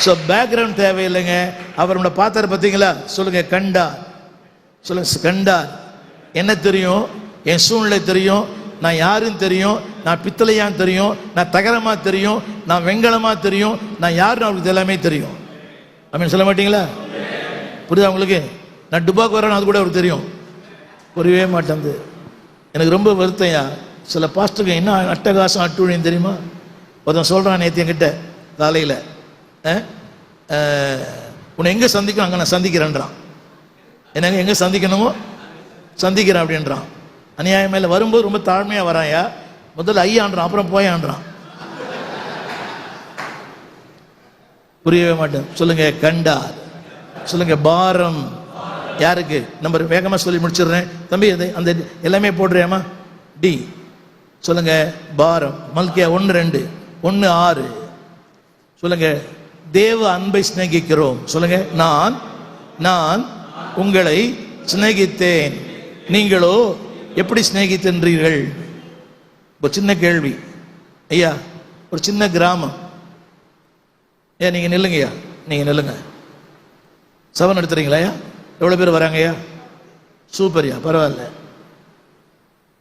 ஸோ பேக்ரவுண்ட் தேவையில்லைங்க. அவரோட பாத்திர பார்த்தீங்களா? சொல்லுங்க, கண்டார். சொல்லுங்க, கண்டார். என்ன தெரியும்? என் சூழ்நிலை தெரியும், நான் யாருன்னு தெரியும், நான் பித்தளையான்னு தெரியும், நான் தகரமா தெரியும், நான் வெங்கலமா தெரியும், நான் யாருன்னு அவருக்கு எல்லாமே தெரியும். அப்படின்னு சொல்ல மாட்டீங்களா? புரியுதா உங்களுக்கு? நான் டுபாக்கு வரேன்னு அது கூட அவருக்கு தெரியும். புரியவே மாட்டேங்குது. எனக்கு ரொம்ப வருத்தையா. சில பாஸ்டருக்கு என்ன அட்டகாசம் அட்டுழியும் தெரியுமா? ஒருத்தன் சொல்கிறான் நேற்று என்கிட்ட காலையில், உன்னை எங்கே சந்திக்கணும் அங்கே நான் சந்திக்கிறேன்றான். எனக்கு எங்கே சந்திக்கணுமோ சந்திக்கிறேன் அப்படின்றான். அநியாயம் மேலே வரும்போது ரொம்ப தாழ்மையாக வராயா, முதல்ல ஐயான்றான், அப்புறம் போயான்றான். புரியவே மாட்டேன். சொல்லுங்க, கண்டார். சொல்லுங்க, பாரம். யாருக்கு? நம்பர் வேகமாக சொல்லி முடிச்சிடுறேன் தம்பி. அந்த எல்லாமே போடுறியாமா? டி. சொல்லுங்க, பாரம். மல்கியா 1:2 1:6. சொல்லுங்க, தேவ அன்பை சிநேகிக்கிறோம். சொல்லுங்க, நான் உங்களை சிநேகித்தேன், நீங்களோ எப்படி சிநேகித்தீர்கள்? ஒரு சின்ன கேள்வி ஐயா, ஒரு சின்ன கிராமம். ஏன் நீங்க நில்லுங்க ஐயா, நீங்க நில்லுங்க. சபை நடத்துறீங்களா ஐயா? எவ்வளவு பேர் வராங்க ஐயா? சூப்பர்யா, பரவாயில்ல.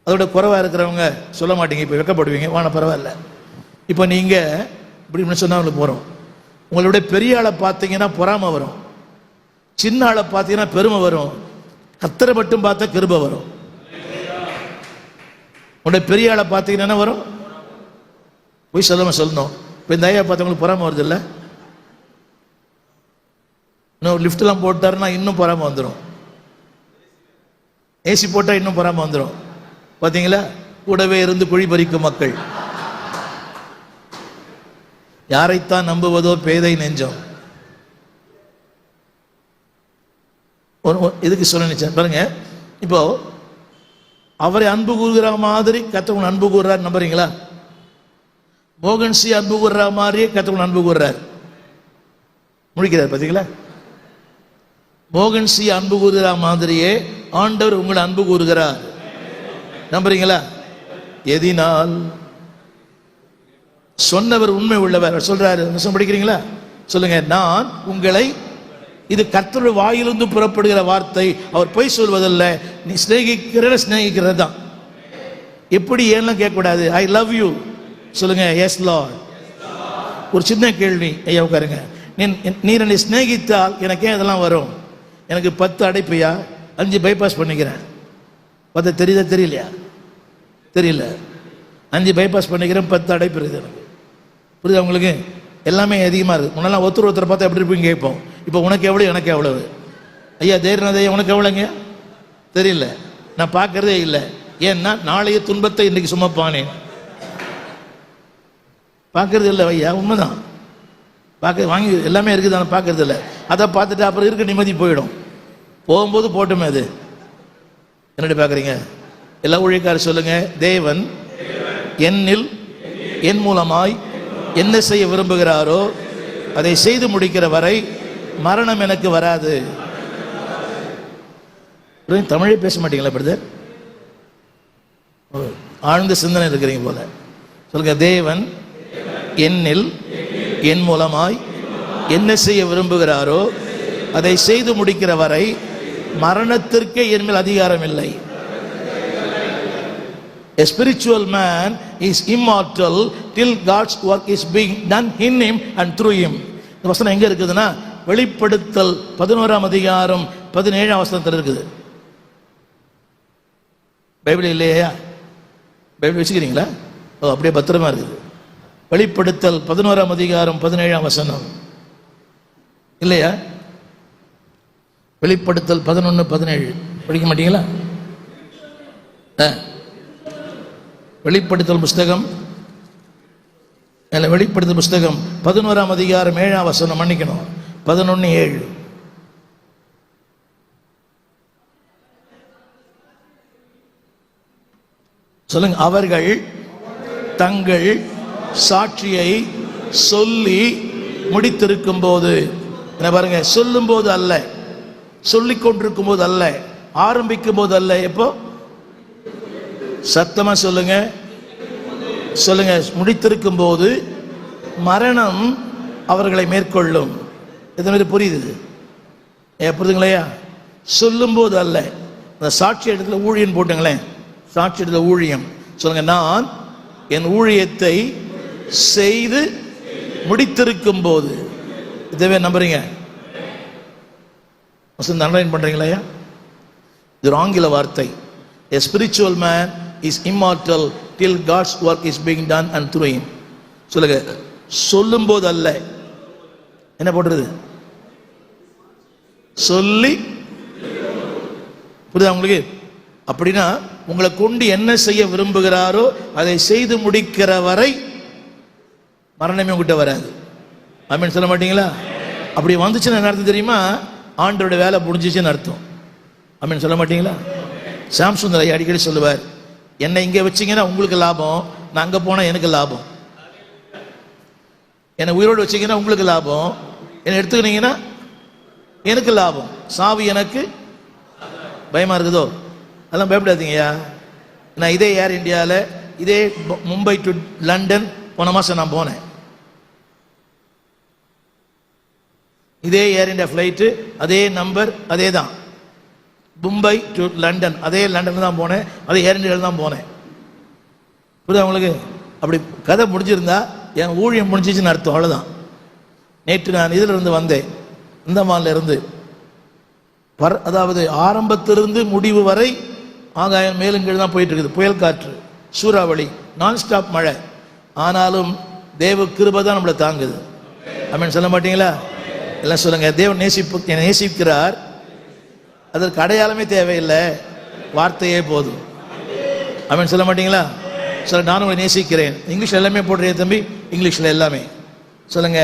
அதோட குறைவா இருக்கிறவங்க சொல்ல மாட்டீங்க, இப்போ வெக்கப்படுவீங்க. வான பரவாயில்ல. இப்போ நீங்க இப்படி சொன்னா உங்களுக்கு போறோம். உங்களுடைய பெரிய ஆளை பார்த்தீங்கன்னா பொறாம வரும், சின்ன ஆளை பார்த்தீங்கன்னா பெருமை வரும், கத்தரை மட்டும் பார்த்தா கிருபை வரும். உங்களுடைய பெரிய ஆளை பார்த்தீங்கன்னா என்ன வரும்? போய் சொல்லணும். இப்போ இந்த ஐயா பார்த்தவங்களுக்கு பொறாம வருது இல்லை? இன்னும் லிஃப்ட்லாம் போட்டாருன்னா இன்னும் பொறாம வந்துடும். ஏசி போட்டால் இன்னும் பொறாம வந்துடும். பார்த்தீங்களா? கூடவே இருந்து குழி பறிக்கும் மக்கள். யாரைத்தான் நம்புவதோ பேதை நெஞ்சம். இதுக்கு சொல்ல நினைச்சேன் பாருங்க. இப்போ அவரை அன்பு கூறுகிற மாதிரி கத்தவங்க அன்பு கூறுறாரு, நம்புறீங்களா? மோகன்சி அன்பு கூறுற மாதிரியே கத்தவங்க அன்பு கூறுறாரு, முடிக்கிறார். பார்த்தீங்களா? மோகன்சி அன்பு கூறுகிற மாதிரியே ஆண்டவர் உங்களை அன்பு கூறுகிறார், நம்புறீங்களா? எதினால்? சொன்னவர் உண்மை உள்ளவர். சொல்றாரு, படிக்கிறீங்களா? சொல்லுங்க. நான் உங்களை, இது கர்த்தருடைய வாயிலிருந்து புறப்படுகிற வார்த்தை, அவர் பொய் சொல்வதல்ல. நீ சிநேகிக்கிறது தான். எப்படி ஏன்னா கேட்கக்கூடாது. ஐ லவ் யூ சொல்லுங்க. Yes Lord. ஒரு சின்ன கேள்வி ஐயா, உட்காருங்க. நீர் என்னை சிநேகித்தால் எனக்கு ஏன் இதெல்லாம் வரும்? எனக்கு 10 அடைப்பையா, 5 பைபாஸ் பண்ணிக்கிறேன். 10 தெரியுதா தெரியலையா? தெரியல. 5 பைபாஸ் பண்ணிக்கிறேன், 10 அடைப்பு இருக்குது எனக்கு. புரியுதா உங்களுக்கு? எல்லாமே அதிகமாக இருக்குது. முன்னெல்லாம் ஒருத்தரை பார்த்தா எப்படி இருப்பீங்க கேட்போம். இப்போ உனக்கு எவ்வளோ, எனக்கு எவ்வளவு? ஐயா தைரியநாத ஐயா, உனக்கு எவ்வளோங்க? தெரியல. நான் பார்க்கறதே இல்லை. ஏன்னா நாளைய துன்பத்தை இன்னைக்கு சுமப்பானே. பார்க்கறது இல்லை ஐயா, உண்மைதான். பார்க்க வாங்கி எல்லாமே இருக்குது, ஆனால் பார்க்கறது இல்லை. அதை பார்த்துட்டு அப்புறம் இருக்க நிம்மதி போயிடும். போகும்போது போட்டுமே. அது என்னடி பார்க்குறீங்க? எல்லா ஊழியக்காரர் சொல்லுங்க. தேவன் என்னில் என் மூலமாய் என்ன செய்ய விரும்புகிறாரோ அதை செய்து முடிக்கிற வரை மரணம் எனக்கு வராது. தமிழே பேச மாட்டீங்களா பிரதர்? ஆழ்ந்த சிந்தனை இருக்கிறீங்க போல. சொல்லுங்க. தேவன் என்னில் என் மூலமாய் என்ன செய்ய விரும்புகிறாரோ அதை செய்து முடிக்கிற வரை மரணத்திற்கே என் மேல் அதிகாரம் இல்லை. A spiritual man is immortal till God's work is being done in him and through him. இந்த வசனம் எங்க இருக்குதுன்னா வெளிப்படுத்தல் 11ஆம் அதிகாரம் 17ஆம் வசனத்தில் இருக்குது. பைபிள் இல்லையா? பைபிள் வச்சுக்கிறீங்களா? ஓ, அப்படியே பத்திரமா இருக்குது. வெளிப்படுத்தல் 11ஆம் அதிகாரம் 17ஆம் வசனம் இல்லையா? வெளிப்படுத்தல் 11-17 படிக்க மாட்டீங்களா? வெளிப்படுத்தல் புஸ்தகம், வெளிப்படுத்தல் புஸ்தகம் 11ஆம் அதிகாரம் 7ஆம் வசனம், மன்னிக்கணும், 11:7. சொல்லுங்க. அவர்கள் தங்கள் சாட்சியை சொல்லி முடித்திருக்கும் போது, என்ன பாருங்க, சொல்லும் போது அல்ல, சொல்லிக் கொண்டிருக்கும் போது அல்ல, ஆரம்பிக்கும் போது அல்ல. எப்போ? சத்தமா சொல்லுங்க, சொல்லுங்க. முடித்திருக்கும் போது மரணம் அவர்களை மேற்கொள்ளும். இது மாதிரி புரியுது? புரியுதுங்களா? சொல்லும் போது அல்ல. இந்த சாட்சி இடத்துல ஊழியம் போட்டுங்களேன். சாட்சி இடத்துல ஊழியம். சொல்லுங்க. நான் என் ஊழியத்தை செய்து முடித்திருக்கும் போது. இதுவே நம்புறீங்க? அண்டர்லைன் பண்றீங்களா? இது ஆங்கில வார்த்தை. A spiritual man is immortal till God's work is being done and through him. சொல்லுங்க. சொல்லும் போது அல்ல. என்ன போடுறது? சொல்லி. புரியுதா உங்களுக்கு? அப்படின்னா உங்களை கொண்டு என்ன செய்ய விரும்புகிறாரோ அதை செய்து முடிக்கிற வரை மரணமே உங்ககிட்ட வராது. ஆமென் சொல்ல மாட்டீங்களா? அப்படி வந்துச்சுன்னா என்ன அர்த்தம் தெரியுமா? ஆண்டோட வேலை முடிஞ்சிச்சுன்னு அர்த்தம். ஆமென் சொல்ல மாட்டீங்களா? சாம்சுந்தர் ஐயா அடிக்கடி சொல்லுவார், என்னை இங்கே வச்சிங்கன்னா உங்களுக்கு லாபம், நான் அங்கே போனால் எனக்கு லாபம். என்னை உயிரோடு வச்சிங்கன்னா உங்களுக்கு லாபம், என்னை எடுத்துக்கினீங்கன்னா எனக்கு லாபம். சாவி எனக்கு பயமா இருக்குதோ? அதெல்லாம் பயப்படாதீங்கய்யா. நான் இதே ஏர் இந்தியாவில் இதே மும்பை டு லண்டன் போன மாதம் நான் போனேன். இதே ஏர் இந்தியா ஃப்ளைட்டு, அதே நம்பர், அதே தான். மும்பை டு லண்டன், அதே லண்டன் தான் போனேன், அதே ஏர் இந்தியாவில் தான் போனேன். புரியுதா உங்களுக்கு? அப்படி கதை முடிஞ்சிருந்தா என் ஊழியம் முடிஞ்சிச்சுன்னு அர்த்தம். அவ்வளோதான். நேற்று நான் இதில் இருந்து வந்தேன், அந்தமான்ல இருந்து. அதாவது ஆரம்பத்திலிருந்து முடிவு வரை ஆகாயம் மேலும் கீழ் தான் போயிட்டு இருக்குது. புயல் காற்று, சூறாவளி, நான் ஸ்டாப் மழை. ஆனாலும் தேவ கிருபை தான் நம்மளை தாங்குது. ஆமென் சொல்ல மாட்டீங்களா? எல்லாம் சொல்லுங்க. தேவன் நேசிக்கிறார். அதற்கு அடையாளமே தேவையில்லை, வார்த்தையே போதும். ஆமென் சொல்ல மாட்டீங்களா? சொல்ல, நானும் உங்களை நேசிக்கிறேன். இங்கிலீஷில் எல்லாமே போடுறேன் தம்பி, இங்கிலீஷில் எல்லாமே சொல்லுங்க.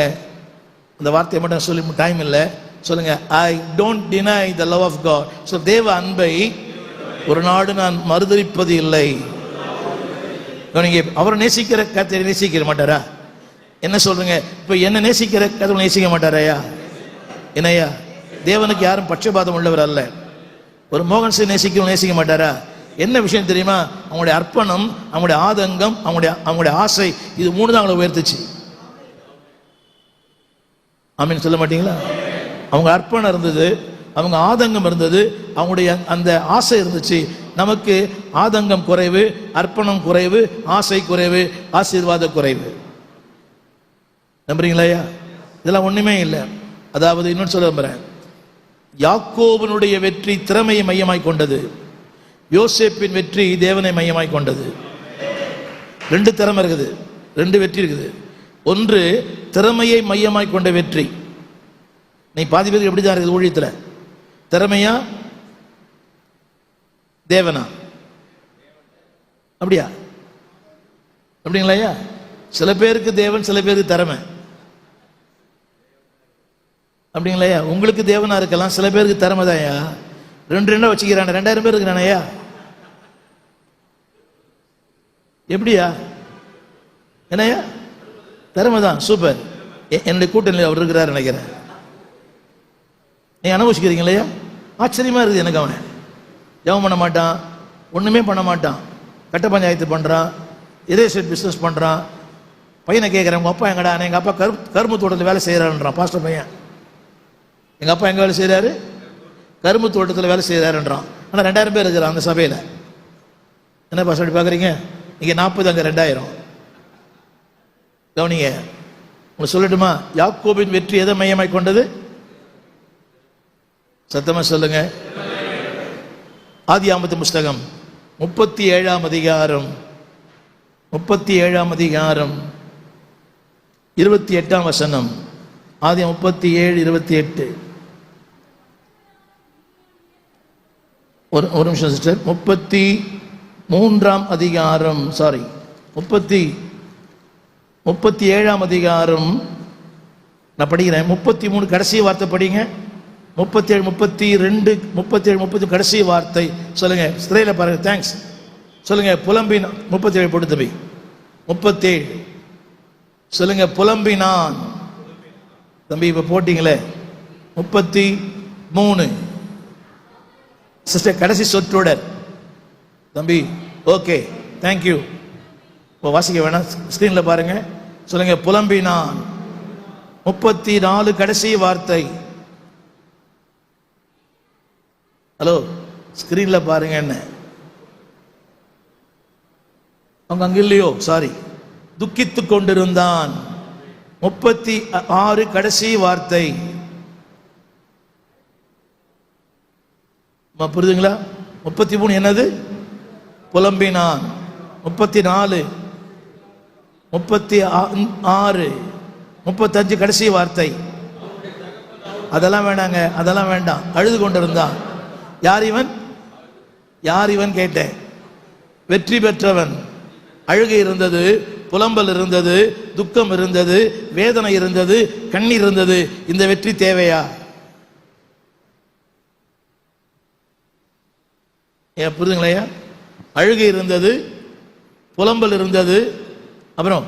அந்த வார்த்தையை மட்டும் சொல்லி டைம் இல்லை. சொல்லுங்க, I don't deny the love of God. So தேவ அன்பை ஒரு நாடு நான் மறுதலிப்பது இல்லை. நீங்க அவரை நேசிக்கிற கத்தை நேசிக்க மாட்டாரா? என்ன சொல்றீங்க? இப்போ என்ன நேசிக்கிற கதை நேசிக்க மாட்டாரையா? என்னையா? தேவனுக்கு யாரும் பட்சபாதம் உள்ளவர் அல்ல. ஒரு மோகன் சிங் நேசிக்க மாட்டாரா? என்ன விஷயம் தெரியுமா? அவங்களுடைய அர்ப்பணம், அவங்களுடைய ஆதங்கம், அவங்களுடைய ஆசை, இது மூணு தான் அவங்களை உயர்த்துச்சு. ஆமீன் சொல்ல மாட்டீங்களா? அவங்க அர்ப்பணம் இருந்தது, அவங்க ஆதங்கம் இருந்தது, அவங்களுடைய அந்த ஆசை இருந்துச்சு. நமக்கு ஆதங்கம் குறைவு, அர்ப்பணம் குறைவு, ஆசை குறைவு, ஆசீர்வாத குறைவு. நம்புறீங்களா? இதெல்லாம் ஒண்ணுமே இல்லை. அதாவது இன்னொன்று சொல்ல விரும்புறேன். யாக்கோபனுடைய வெற்றி திறமையை மையமாய் கொண்டது, யோசேப்பின் வெற்றி தேவனை மையமாய் கொண்டது. ரெண்டு திறமை இருக்குது, ரெண்டு வெற்றி இருக்குது. ஒன்று திறமையை மையமாய் கொண்ட வெற்றி. நீ பாதி பேருக்கு எப்படிதான் இருக்குது ஊழியத்தில்? திறமையா தேவனா? அப்படியா? அப்படிங்களா ஐயா? சில பேருக்கு தேவன், சில பேருக்கு திறமை. அப்படிங்களா ஐயா? உங்களுக்கு தேவனா இருக்கலாம், சில பேருக்கு திறமை தான் ஐயா. ரெண்டா வச்சுக்கிறான, 2000 பேர் இருக்கிறான ஐயா. எப்படியா? என்னையா? திறமை தான். சூப்பர். என்னுடைய கூட்டணியில் அவர் இருக்கிறார் நினைக்கிறேன். நீங்க அனுபவிச்சுக்கிறீங்க இல்லையா? ஆச்சரியமா இருக்குது எனக்கு. அவன் ஜெபம் பண்ண மாட்டான், ஒண்ணுமே பண்ண மாட்டான், கட்ட பஞ்சாயத்து பண்றான், எரேஸ்டேட் பிசினஸ் பண்றான். பையனை கேட்கிறேன், உங்க அப்பா எங்கடா? எங்க அப்பா கரும்பு தோட்டத்தில் வேலை செய்யறாருன்றான். பாஸ்டர் பையன், எங்க அப்பா எங்க வேலை செய்யறாரு? கரும்பு தோட்டத்தில் வேலை செய்யறாருன்றான். ஆனா 2000 பேர் இருக்கிறான் அந்த சபையில. என்ன பாஸ்டர் அப்படி பாக்குறீங்க? இங்க 40, அங்க 2000. கவனிங்க, உங்களுக்கு சொல்லட்டுமா? யாக்கோபின் வெற்றி எதை மையமாய் கொண்டது? சத்தமா சொல்லுங்க. ஆதியாகமத்தின் புஸ்தகம் 37ஆம் அதிகாரம் 28ஆம் வசனம். ஆதியாகமம் 37:28. ஒரு நிமிஷம் சிஸ்டர். 33ஆம் அதிகாரம், சாரி, 37ஆம் அதிகாரம் நான் படிக்கிறேன். 33 கடைசி வார்த்தை படிங்க. 37, 32, 37, 30 கடைசி வார்த்தை சொல்லுங்க. ஸ்திரையில பாருங்க. தேங்க்ஸ் சொல்லுங்க. புலம்பின் 37 போட்டு தம்பி. 37 சொல்லுங்க. புலம்பினான் தம்பி. இப்ப போட்டீங்களே 33 சிஸ்டர், கடைசி சொற்றொடர் தம்பி. Okay, thank you. இப்போ வாசிக்க வேணாம், ஸ்கிரீன்ல பாருங்க. சொல்லுங்க. புலம்பினான். 34 கடைசி வார்த்தை. ஹலோ, ஸ்கிரீன்ல பாருங்க. என்ன அவங்க அங்க இல்லையோ? சாரி. துக்கித்துக் கொண்டிருந்தான். 36 கடைசி வார்த்தை. புரியுதுங்களா? 33 என்னது? புலம்பினான். 34, 36, 35 கடைசி வார்த்தை. அதெல்லாம் வேண்டாங்க, அதெல்லாம் வேண்டாம். அழுது கொண்டிருந்தான். யார் இவன்? யார் இவன் கேட்டேன். வெற்றி பெற்றவன். அழுகை இருந்தது, புலம்பல் இருந்தது, துக்கம் இருந்தது, வேதனை இருந்தது, கண்ணீர் இருந்தது. இந்த வெற்றி தேவையா? ஏன் புரியுதுங்களா? அழுகை இருந்தது, புலம்பல் இருந்தது, அப்புறம்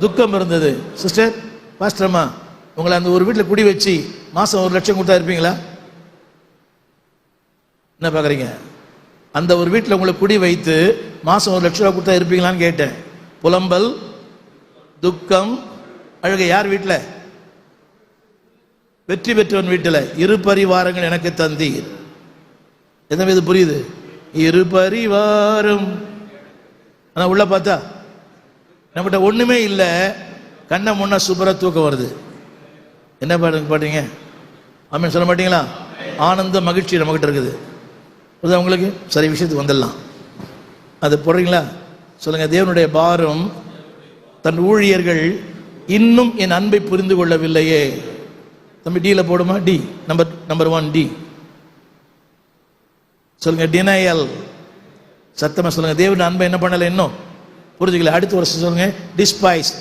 துக்கம் இருந்தது. சிஸ்டர், பாஸ்டர்மா, உங்களை அந்த ஒரு வீட்டில் குடி வச்சு மாசம் 1 லட்சம் கொடுத்தா இருப்பீங்களா? என்ன பார்க்குறீங்க? அந்த ஒரு வீட்டில் உங்களை குடி வைத்து மாதம் 1 லட்ச ரூபா கொடுத்தா இருப்பீங்களான்னு கேட்டேன். புலம்பல், துக்கம், அழுகை யார் வீட்டில்? வெற்றி பெற்றவன் வீட்டில். இரு பரிவாரங்கள் எனக்கு தந்தீர். எந்த இது புரியுது? இரு பரிவாரம். ஆனால் உள்ள பார்த்தா நம்மகிட்ட ஒன்றுமே இல்லை. கண்ணை முன்னா சூப்பராக தூக்கம் வருது. என்ன பாட்டீங்க? ஆமாம் சொல்ல மாட்டீங்களா? ஆனந்த மகிழ்ச்சி நம்மகிட்ட இருக்குது. புரியுதா உங்களுக்கு? சரி, விஷயத்துக்கு வந்துடலாம். அது போடுறீங்களா? சொல்லுங்க. தேவனுடைய பாரம், தன் ஊழியர்கள் இன்னும் என் அன்பை புரிந்து கொள்ளவில்லையே. தம்பி டீல போடுமா? T number 1 T. சொல்லுங்க. டினையல். சத்தமா சொல்லுங்க. தேவனுடைய அன்பை என்ன பண்ணல, இன்னும் புரிஞ்சுக்கல. அடுத்த வருஷம் சொல்லுங்க. டிஸ்பைஸ்.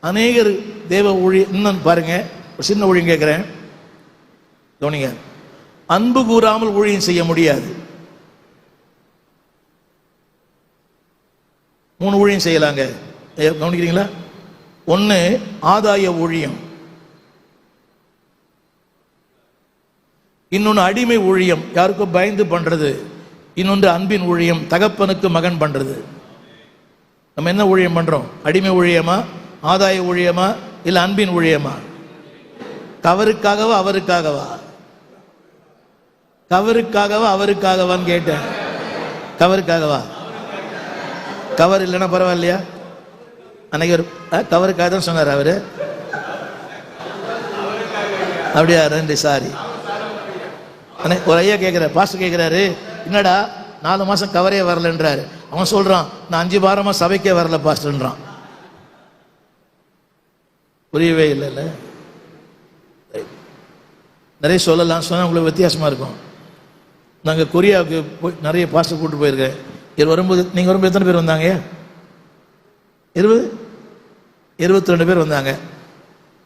அநேகர் தேவ ஊழிய இன்னும் பாருங்க. ஒரு சின்ன ஊழியம் கேட்கிறேன், கவனிங்க. அன்பு கூறாமல் ஊழியம் செய்ய முடியாது. 3 ஊழியம் செய்யலாங்க. கவனிக்கிறீங்களா? 1 ஆதாய ஊழியம், இன்னொன்று அடிமை ஊழியம், யாருக்கும் பயந்து பண்றது. இன்னொன்று அன்பின் ஊழியம், தகப்பனுக்கு மகன் பண்றது. நம்ம என்ன ஊழியம் பண்றோம்? அடிமை ஊழியமா, ஆதாய ஊழியமா, இல்ல அன்பின் ஊழியமா? கவருக்காகவா அவருக்காகவா? கவருக்காகவா அவருக்காகவான்னு கேட்டேன். கவருக்காகவா? கவர் இல்லைன்னா பரவாயில்லையா? அன்னைக்கு ஒரு கவருக்காக தான் சொன்னார் அவரு. அப்படியா? ரெண்டு சாரி. ஒரு ஐயா கேட்கிறார், பாஸ்டர் கேட்கிறாரு, என்னடா 4 மாசம் கவரே வரலன்றாரு. அவன் சொல்றான், நான் 5 வாரமா சபைக்கே வரல பாஸ்டர்ன்றான். புரியவே இல்லைல்ல. நிறைய சொல்லலாம், சொன்னா உங்களுக்கு வித்தியாசமா இருக்கும். நாங்கள் கொரியாவுக்கு போய் நிறைய பாஸ்டர் கூப்பிட்டு போயிருக்கேன். வரும்போது நீங்கள் வரும்போது எத்தனை பேர் வந்தாங்க? 22 பேர் வந்தாங்க.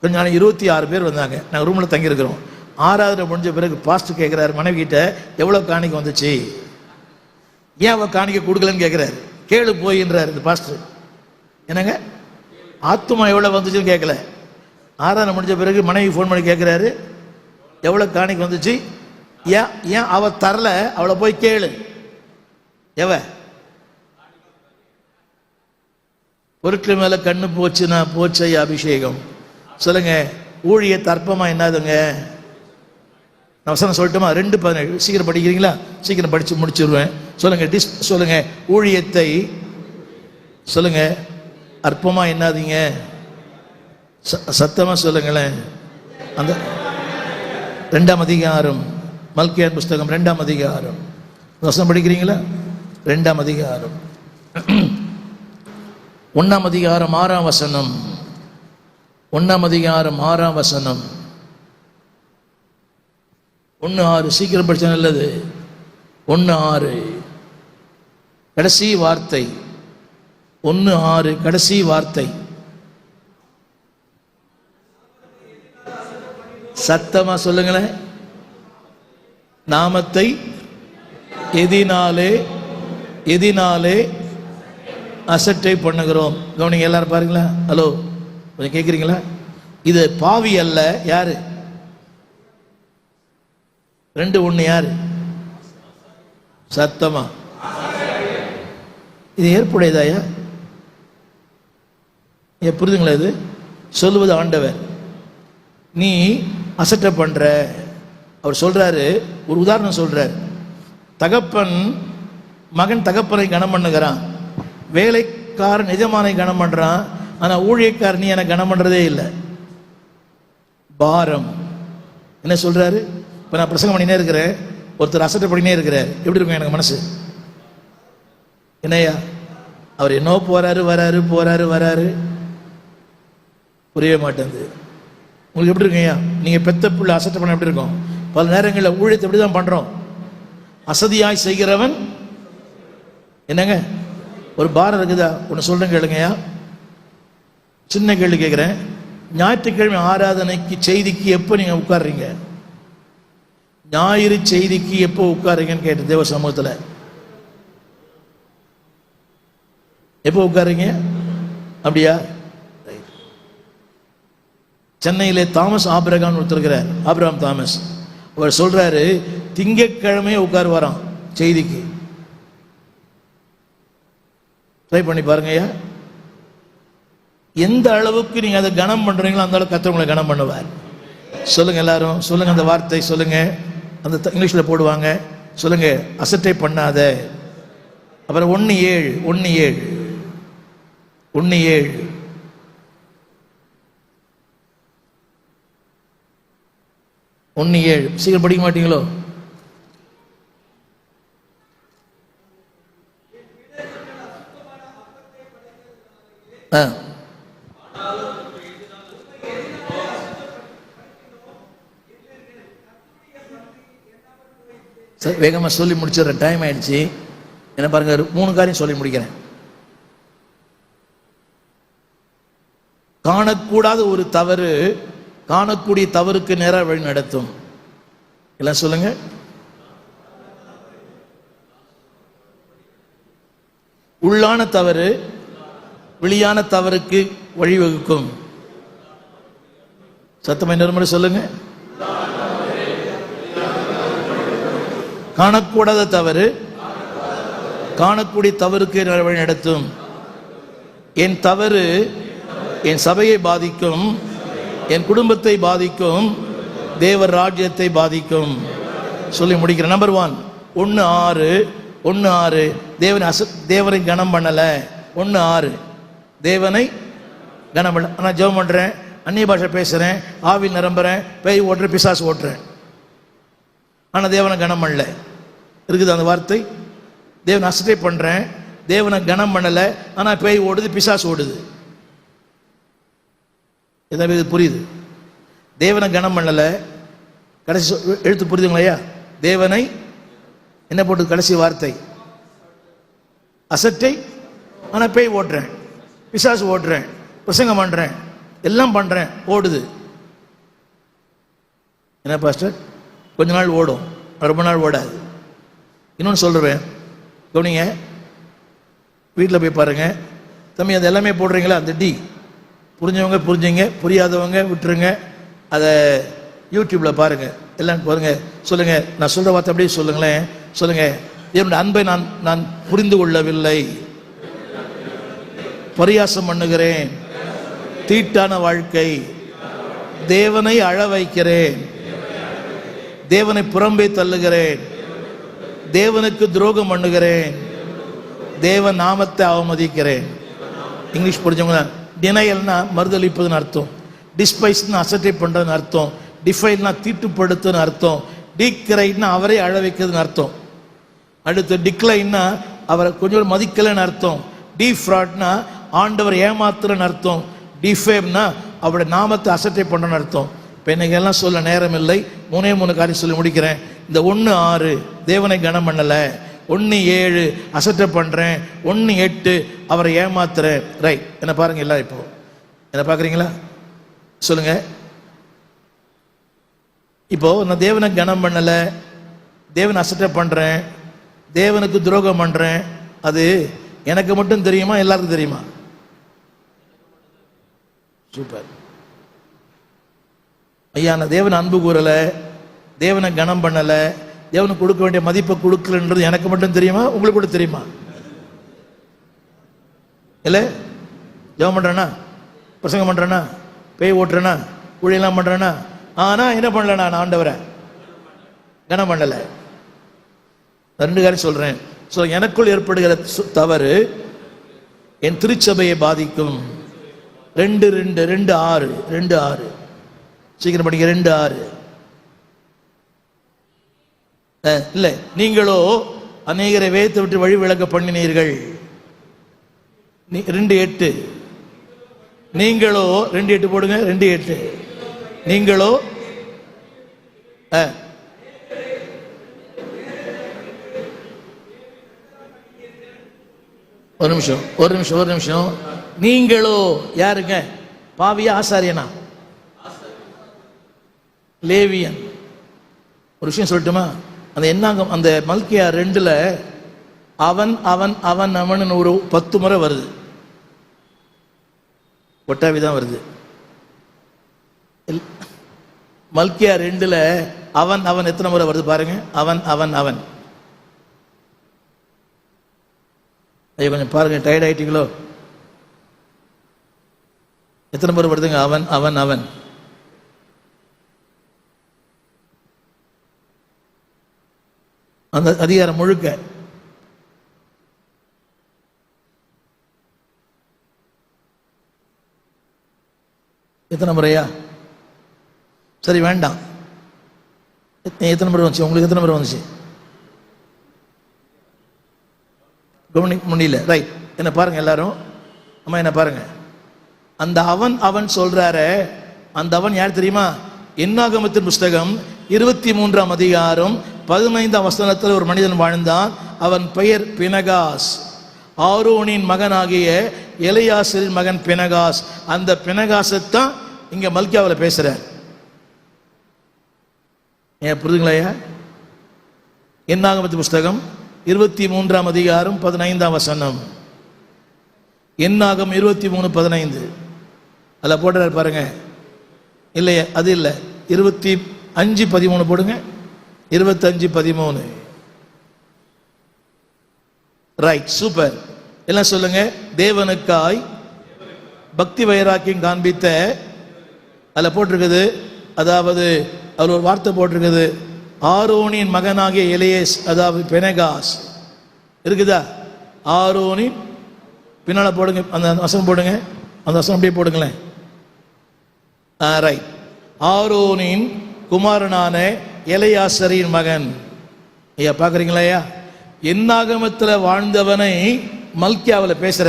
கொஞ்சம் நாளைக்கு 26 பேர் வந்தாங்க. நாங்கள் ரூமில் தங்கியிருக்கிறோம். 6வது முடிஞ்ச பிறகு பாஸ்டர் கேட்குறாரு மனைவி கிட்ட, எவ்வளோ காணிக்கை வந்துச்சு, ஏன் அவள் காணிக்கை கொடுக்கலன்னு கேட்குறாரு. கேளு போயின்றாரு இந்த பாஸ்டர். என்னங்க ஆத்துமா எவ்வளோ வந்துச்சுன்னு கேட்கல. 6வது முடிஞ்ச பிறகு மனைவி ஃபோன் பண்ணி கேட்குறாரு, எவ்வளோ காணிக்கை வந்துச்சு, ஏன் அவ தரல, அவளை போய் கேளு. எவ பொருட்கள் மேல கண்ணு போச்சுன்னா போச்சை அபிஷேகம். சொல்லுங்க. ஊழிய தர்ப்பமா என்னதுங்க? நான் வசனம் சொல்லட்டுமா? 2:17. சீக்கிரம் படிக்கிறீங்களா? சீக்கிரம் படிச்சு முடிச்சிருவேன். சொல்லுங்க. சொல்லுங்க. ஊழியத்தை சொல்லுங்க அற்பமா என்னாதீங்க. சத்தமா சொல்லுங்களேன். அந்த 2ஆம் அதிகாரம், மல்கியான் புஸ்தகம் 2ஆம் அதிகாரம் வசனம் படிக்கிறீங்களா? 2ஆம் அதிகாரம் 1ஆம் அதிகாரம் 6ஆம் வசனம். 1ஆம் அதிகாரம் 6ஆம் வசனம். 1:6. சீக்கிரம் படிச்சா நல்லது. 1:6 கடைசி வார்த்தை. 1:6 கடைசி வார்த்தை. சத்தமா சொல்லுங்களேன். நாமத்தை எதினாலே அசட்டை பண்ணுகிறோம். கவனிங்க எல்லாரும் பாருங்களா. ஹலோ, கொஞ்சம் கேட்குறீங்களா? இது பாவி அல்ல. யாரு? 2:1 யாரு? சத்தமா. இது ஏற்புடையதாயா? புரிதுங்களா? இது சொல்லுவது ஆண்டவர். நீ அசட்டை பண்ற. அவர் சொல்றாரு, ஒரு உதாரணம் சொல்றாரு. தகப்பன் மகன் தகப்பனை கனம் பண்ணுகிறான், வேலைக்காரன் எஜமானை கனம் பண்றான். ஆனா ஊழியக்காரன் நீ எனக்கு கனம் பண்றதே இல்லை. பாரம். என்ன சொல்றாரு? இப்ப நான் பிரசங்கம் பண்ணினே இருக்கிறேன், ஒருத்தர் அசட்டை பண்ணினே இருக்கிறார். எப்படி இருக்கும் எனக்கு மனசு? என்னையா அவர் என்ன போறாரு வராரு, புரியவே மாட்டேங்குது. உங்களுக்கு எப்படி இருக்குங்கய்யா? நீங்க பெத்த பிள்ளை அசட்டை பண்ண எப்படி இருக்கும்? பல நேரங்களில் ஊழியத்தை எப்படிதான் பண்றோம்? அசதியாய் செய்கிறவன் என்னங்க ஒரு பாரம் இருக்குதா? ஒன்று சொல்றேன் கேளுங்கய்யா. சின்ன கேள்வி கேட்கிறேன். ஞாயிற்றுக்கிழமை ஆராதனைக்கு செய்திக்கு எப்போ நீங்க உட்கார்றீங்க? ஞாயிறு செய்திக்கு எப்போ உட்காருங்கன்னு கேட்ட தேவ சமூகத்தில் எப்போ உட்காருங்க? அப்படியா? சென்னையிலே தாமஸ் ஆபிரகாம் ஒருத்தருக்கிறார், ஆபிரகாம் தாமஸ். அவர் சொல்றாரு, திங்கட்கிழமையே உட்காருவாராம் செய்திக்கு. ட்ரை பண்ணி பாருங்க ஐயா. எந்த அளவுக்கு நீங்க அதை கனம் பண்றீங்களோ அந்த அளவுக்கு கர்த்தர் உங்களை கனம் பண்ணுவார். சொல்லுங்க எல்லாரும், சொல்லுங்க அந்த வார்த்தை சொல்லுங்க. அந்த இங்கிலீஷ்ல போடுவாங்க, சொல்லுங்க. அசட்டை பண்ணாத. அப்புறம் 1:7 1:7 1:7 1:7 சீக்கிரம் படிக்க மாட்டீங்களோ? சார் வேகமாக சொல்லி முடிச்சிடுறேன், டைம் ஆயிடுச்சு. என்ன பாருங்க, 3 காரியம் சொல்லி முடிக்கிறேன். காணக்கூடாத ஒரு தவறு காணக்கூடிய தவறுக்கு நேராக வழி நடத்தும். எல்லாம் சொல்லுங்க. உள்ளான தவறு வெளியான தவறுக்கு வழிவகுக்கும். சத்தமா இன்னொரு முறை சொல்லுங்க. காணக்கூடாத தவறு காணக்கூடிய தவறுக்கு வழி நடத்தும். என் தவறு என் சபையை பாதிக்கும், என் குடும்பத்தை பாதிக்கும், தேவர் ராஜ்யத்தை பாதிக்கும். சொல்லி முடிக்கிறேன். நம்பர் 1 தேவனை கனம் பண்ணல. 1:6 தேவனை கனம் பண்ணல. நான் ஜெபம் பண்றேன், அந்நிய பாஷை பேசுறேன், ஆவில் நிரம்புறேன், பேய் ஓட்டுறேன், பிசாசு ஓட்டுறேன், ஆனா தேவனை கனம் பண்ணல. இருக்குது அந்த வார்த்தை. தேவனை அசட்டை பண்றேன், தேவனை கனம் பண்ணல, ஆனா பேய் ஓடுது, பிசாசு ஓடுது. இதான் இது புரியுது. தேவனை கனம் பண்ணல, கடைசி எழுத்து புரியுதுங்களா ஐயா? தேவனை என்ன போட்டு கடைசி வார்த்தை? அசட்டை, ஆனா பேய் ஓட்டுறேன், பிசாசு ஓட்டுறேன், பிரசங்கம் பண்றேன், எல்லாம் பண்றேன், ஓடுது. என்ன பாஸ்டர், கொஞ்ச நாள் ஓடும், ரொம்ப நாள் ஓடாது. இன்னொன்று சொல்றேன், கவனிங்க. வீட்டில் போய் பாருங்க, தம்பி அது எல்லாமே போடுறீங்களா? அந்த டி புரிஞ்சவங்க புரிஞ்சுங்க, புரியாதவங்க விட்டுருங்க. அதை யூடியூப்ல பாருங்க, எல்லாம் பாருங்க. சொல்லுங்க, நான் சொல்ற வார்த்தை அப்படியே சொல்லுங்களேன். சொல்லுங்க, என்னுடைய அன்பை நான் புரிந்து கொள்ளவில்லை, பரியாசம் பண்ணுகிறேன், தீட்டான வாழ்க்கை, தேவனை அழ வைக்கிறேன், தேவனை புறம்பே தள்ளுகிறேன், தேவனுக்கு துரோகம் பண்ணுகிறேன், தேவ நாமத்தை அவமதிக்கிறேன். இங்கிலீஷ் புரிஞ்சவங்க, டினையல்னா மறுதளிப்பதுன்னு அர்த்தம், டிஸ்பைஸ்னா அசட்டை பண்றதுன்னு அர்த்தம், டிஃபைல்னா தீட்டுப்படுத்துன்னு அர்த்தம், டீக்ரைட்னா அவரை அழ வைக்கிறதுன்னு அர்த்தம். அடுத்து டிக்ளைன்னா அவரை கொஞ்சம் மதிக்கலன்னு அர்த்தம், டீஃப்ராட்னா ஆண்டவர் ஏமாத்துறன்னு அர்த்தம், டிஃபேம்னா அவருடைய நாமத்தை அசட்டை பண்றன்னு அர்த்தம். இப்போ எனக்கு எல்லாம் சொல்ல நேரம் இல்லை, 3 காரியம் சொல்லி முடிக்கிறேன். இந்த 1:6 தேவனை கனம் பண்ணல, 1:7 அசட்டை பண்றேன், 1:8 அவரை ஏமாத்துறேன். ரைட், என்ன பாருங்க எல்லாம். இப்போ என்ன பாக்குறீங்களா? சொல்லுங்க. இப்போ நான் தேவனை கனம் பண்ணல, தேவனை அசட்டை பண்றேன், தேவனுக்கு துரோகம் பண்றேன். அது எனக்கு மட்டும் தெரியுமா, எல்லாருக்கும் தெரியுமா? சூப்பர் ஐயா. நான் தேவனை அன்பு கூறல, தேவனை கனம் பண்ணல, தேவனுக்கு கொடுக்க வேண்டிய மதிப்பை கொடுக்கலன்றது எனக்கு மட்டும் தெரியுமா, உங்களுக்கு கூட தெரியுமா? இல்ல, ஜெபம் பண்றேனா, பிரசங்கம் பண்றேனா, பேய் ஓட்டுறேனா, ஊழியெல்லாம் பண்றேனா, ஆனா என்ன பண்ணல, நான் ஆண்டவரை கனம் பண்ணல. 2 காரியம் சொல்றேன். எனக்குள் ஏற்படுகிற தவறு என் திருச்சபையை பாதிக்கும். 2:6 சீக்கிரம் படிக்க. 2:6 இல்ல, நீங்களோ அநேகரை வேதத்தை விட்டு வழி விலக பண்ணினீர்கள். 2:8 நீங்களோ 2:8 போடுங்க. 2:8 நீங்களோ ஒரு நிமிஷம். நீங்களோ யாருங்க? பாவியா ஆசாரியனா? லேவியன். ஒரு விஷயம் சொல்லட்டுமா? அந்த என்னாங்க, அந்த மல்கியா 2 அவன் அவன் அவன் அவன் ஒரு 10 முறை வருது, ஒட்டாவிதான் வருது. மல்கியா 2 அவன் அவன் எத்தனை முறை வருது பாருங்க? அவன் அவன் அவன். ஐயா கொஞ்சம் பாருங்க, டயர்ட் ஆயிட்டீங்களோ? எத்தனை பேர் வருதுங்க? அவன் அவன் அவன். அந்த அதிகாரம் முழுக்க எத்தனை முறையா? சரி வேண்டாம். எத்தனை முறை வந்துச்சு உங்களுக்கு? எத்தனை முறை வந்துச்சு? கவனிக்க முடியல. ரைட், என்ன பாருங்க எல்லாரும். அம்மா என்ன பாருங்க. அந்த அவன் அவன் சொல்றாரு. அந்த அவன் யார் தெரியுமா? என்னாகமத்தின் புஸ்தகம் 23ஆம் அதிகாரம் 15ஆம் வசனத்தில் ஒரு மனிதன் வாழ்ந்தான். அவன் பெயர் பினகாஸ். ஆரோனின் மகனாகிய எலியாசரின் மகன் பினகாஸ். அந்த பினகாசத்தான் இங்க மல்கியாவில் பேசுறார். ஏன் புரியுதுங்களா? என்னாகமத்தின் புஸ்தகம் 23ஆம் அதிகாரம் 15ஆம் வசனம். என்னாகம் 23:15 அதில் போடுறாரு பாருங்க. இல்லையா? அது இல்லை, 25:13 போடுங்க. 25:13. Right, super. எல்லாம் சொல்லுங்க. தேவனுக்காய் பக்தி வைராக்கியம் காண்பித்த, அதில் போட்டிருக்குது, அதாவது அதில் ஒரு வார்த்தை போட்டிருக்குது, ஆரோனின் மகனாகிய எலியேஸ், அதாவது பினகாஸ் இருக்குதா? ஆரோனின் பின்னால போடுங்க, அந்த வசனம் போடுங்க, அந்த வசனம் அப்படியே போடுங்களேன். ரைட். ஆரோனின் குமாரனான எலியாசரின் மகன். ஐயா பார்க்குறீங்களா? ஐயா என்னாகமத்தில் வாழ்ந்தவனை மல்கியாவில் பேசுற.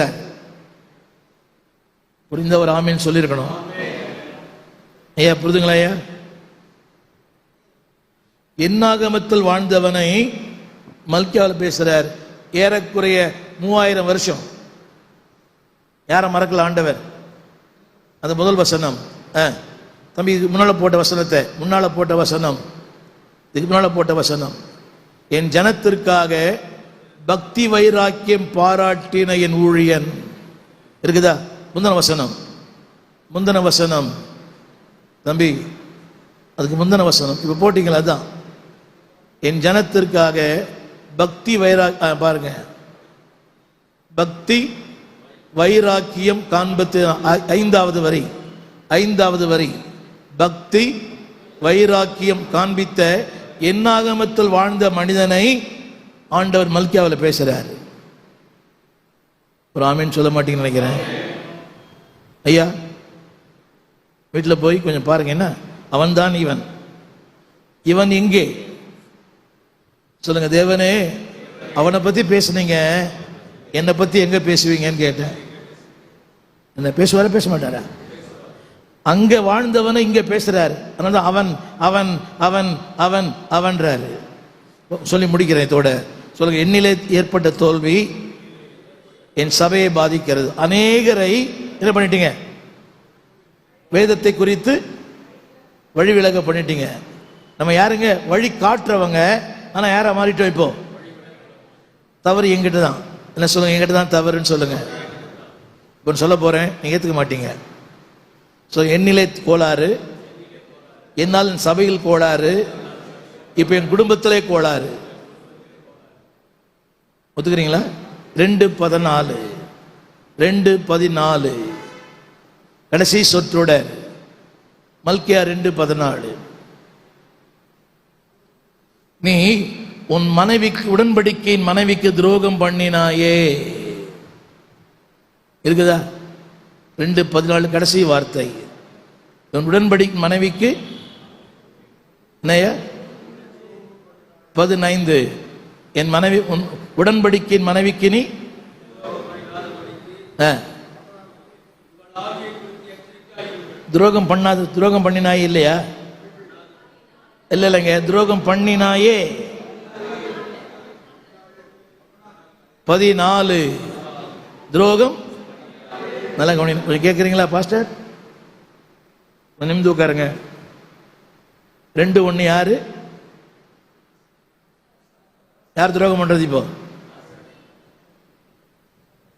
புரிந்தவர் ஆமீன் சொல்லியிருக்கணும். ஐயா புரிதுங்களா? ஐயா என்னாகமத்தில் வாழ்ந்தவனை மல்கியாவில் பேசுறார். ஏறக்குறைய 3000 வருஷம். யாரை மறக்கல ஆண்டவர்? அந்த முதல் வசனம். தம்பி இதுக்கு முன்னால போட்ட வசனத்தை, முன்னால போட்ட வசனம், இதுக்கு முன்னால போட்ட வசனம். என் ஜனத்திற்காக பக்தி வைராக்கியம் பாராட்டின என் ஊழியன் இருக்குதா? முந்தின வசனம், முந்தின வசனம் தம்பி, அதுக்கு முந்தின வசனம் இப்ப போட்டீங்களா? அதுதான் என் ஜனத்திற்காக பக்தி பாருங்க, பக்தி வைராக்கியம் காண்பத்து 5வது வரி, 5வது வரி, பக்தி வைராக்கியம் காண்பித்த என்னாகமத்தில் வாழ்ந்த மனிதனை ஆண்டவர் மல்கியாவில் பேசுறார். ஒரு ஆமீன் சொல்ல மாட்டீங்கன்னு நினைக்கிறேன். ஐயா வீட்டில் போய் கொஞ்சம் பாருங்க. என்ன அவன் தான் இவன், இவன் எங்கே சொல்லுங்க. தேவனே அவனை பத்தி பேசுனீங்க, என்னை பத்தி எங்க பேசுவீங்கன்னு கேட்டேன். என்ன பேசுவார பேச மாட்டாரா? அங்க வாழ்ந்தவனை இங்க பேசுறாரு. அதனால அவன் அவன் அவன் அவன் அவன்றாரு. சொல்லி முடிக்கிறேன் இதோட. சொல்லுங்க. என்னிலே ஏற்பட்ட தோல்வி என் சபையை பாதிக்கிறது. அநேகரை என்ன பண்ணிட்டீங்க? வேதத்தை குறித்து வழி விலக பண்ணிட்டீங்க. நம்ம யாருங்க? வழி காட்டுறவங்க. ஆனா யாரா மாறிட்டோம்? இப்போ தவறு எங்கிட்ட தான். என்ன சொல்லுங்க? எங்கிட்ட தான் தவறுன்னு சொல்லுங்க. இப்போ சொல்ல போறேன், நீங்க ஏத்துக்க மாட்டீங்க. என்னிலே கோளாறு, என்னால் என் சபையில் கோளாறு, இப்ப என் குடும்பத்திலே கோளாறு. ஒத்துக்கிறீங்களா? 2:14 2:14 கடைசி சொற்றோட மல்கியா 2:14. நீ உன் மனைவிக்கு உடன்படிக்கையின் மனைவிக்கு துரோகம் பண்ணினாயே இருக்குதா? 2:14 கடைசி வார்த்தை. உன் உடன்படிக்கை மனைவிக்கு 15 என் மனைவி உன் உடன்படிக்கையின் மனைவிக்கு நீ துரோகம் பண்ணாது. துரோகம் பண்ணினாயே இல்லையா? இல்ல இல்லைங்க, துரோகம் பண்ணினாயே. 14 துரோகம். நல்லா கவனி. கேட்குறீங்களா பாஸ்டர்? நிமிந்து உட்காருங்க. 2:1 யாரு யார் துரோகம் பண்றது? இப்போ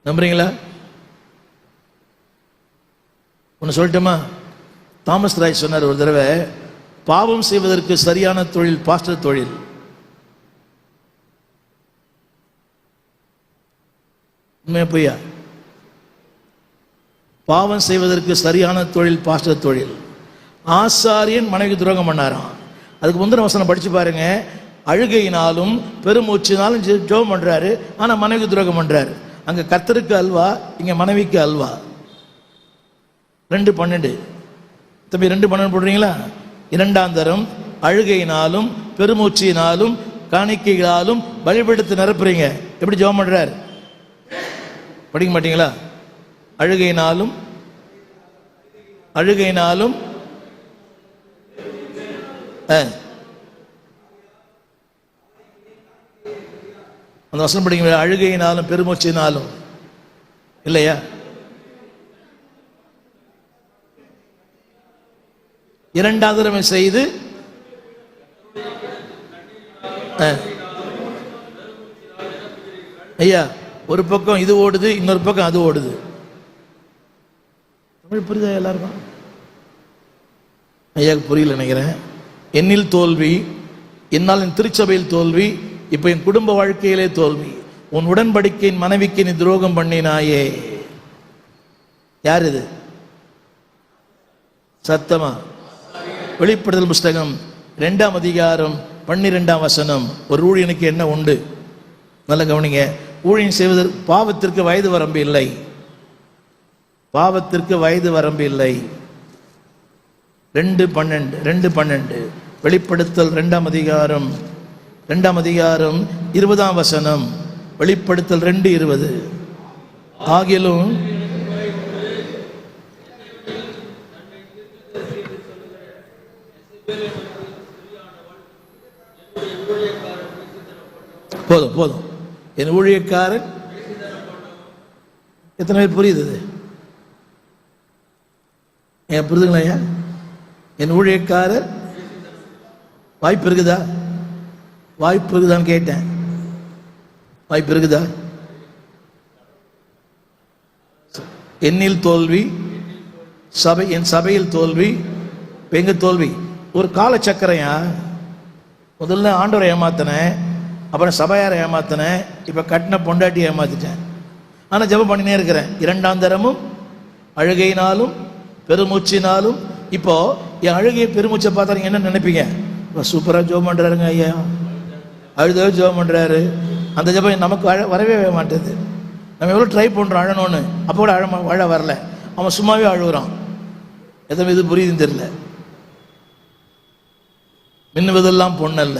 நம்புறீங்களா? ஒன்று சொல்லட்டுமா? தாமஸ் ராய் சொன்னார் ஒரு தடவை, பாவம் செய்வதற்கு சரியான தொழில் பாஸ்டர் தொழில். உண்மையா பொய்யா? பாவம் செய்வதற்கு சரியான தொழில் பாஸ்டர் தொழில். ஆசாரியன் மனைவி துரோகம் பண்ணாராம். அதுக்கு முந்தின வசனம் படிச்சு பாருங்க. அழுகையினாலும் பெருமூச்சினாலும் ஜெபம் பண்றாரு, ஆனா மனைவி துரோகம் பண்றாரு. அங்க கர்த்தருக்கு அல்வா, இங்க மனைவிக்கு அல்வா. 2:12 தம்பி, 2:12 போடுறீங்களா? 2ஆம் தரம் அழுகையினாலும் பெருமூச்சியினாலும் காணிக்கைகளாலும் பலிபீடத்தை நிரப்புறீங்க. எப்படி ஜெபம் பண்றாரு படிக்க மாட்டீங்களா? அழுகையினாலும் அந்த வசனம் படிக்க. அழுகையினாலும் பெருமூச்சினாலும் இல்லையா? இரண்டாவது தடவை செய்து ஐயா, ஒரு பக்கம் இது ஓடுது, இன்னொரு பக்கம் அது ஓடுது. தமிழ் புரியுதா எல்லாருக்கும்? ஐயாவுக்கு புரியல நினைக்கிறேன். என்னில் தோல்வி, என்னால் என் திருச்சபையில் தோல்வி, இப்ப என் குடும்ப வாழ்க்கையிலே தோல்வி. உன் உடன்படிக்கையின் மனைவிக்கு நீ துரோகம் பண்ணினாயே. யார் இது? சத்தமா? வெளிப்படுத்தல் புஸ்தகம் 2ஆம் அதிகாரம் 12ஆம் வசனம். ஒரு ஊழியனுக்கு என்ன உண்டு? நல்ல கவனிங்க. ஊழியம் செய்வதற்கு பாவத்திற்கு வயது வரம்பு இல்லை. பாவத்திற்கு வயது வரம்பு இல்லை. 2:12 வெளிப்படுத்தல் 2ஆம் அதிகாரம் 20ஆம் வசனம். வெளிப்படுத்தல் 2:20. ஆகிலும் போதும் என் ஊழியக்காரன். எத்தனை பேர் புரியுது? ஏன் புரியுதுங்களா ஐயா? என் ஊழியக்காரர் வாய்ப்பு இருக்குதா? வாய்ப்பு இருக்குதான்னு கேட்டேன். வாய்ப்பு இருக்குதா? என்னில் தோல்வி, என் சபையில் தோல்வி. எங்க தோல்வி? ஒரு காலச்சக்கரையா. முதல்ல ஆண்டவரை ஏமாத்தினேன், அப்புறம் சபையாரை ஏமாத்தினேன், இப்ப கட்டின பொண்டாட்டி ஏமாத்திட்டேன். ஆனா ஜெபம் பண்ணினே இருக்கிறேன். 2ஆம் தரமும் அழுகையினாலும் பெருமூச்சினாலும். இப்போ என் அழுகையை பெருமூச்சை பார்த்தா நீங்க என்ன நினைப்பீங்க? சூப்பரா ஜெபம் பண்றாருங்க ஐயா, அழுதவே ஜெபம் பண்றாரு. அந்த ஜெபம் நமக்கு வரவே மாட்டேது. நம்ம எவ்வளோ ட்ரை பண்றோம் அழணும்னு, அப்போ கூட அழ வரல. அவன் சும்மாவே அழுகுறான். எதுவும் இது புரியுதுன்னு தெரியல. மின்னுவதெல்லாம் பொண்ணல்ல.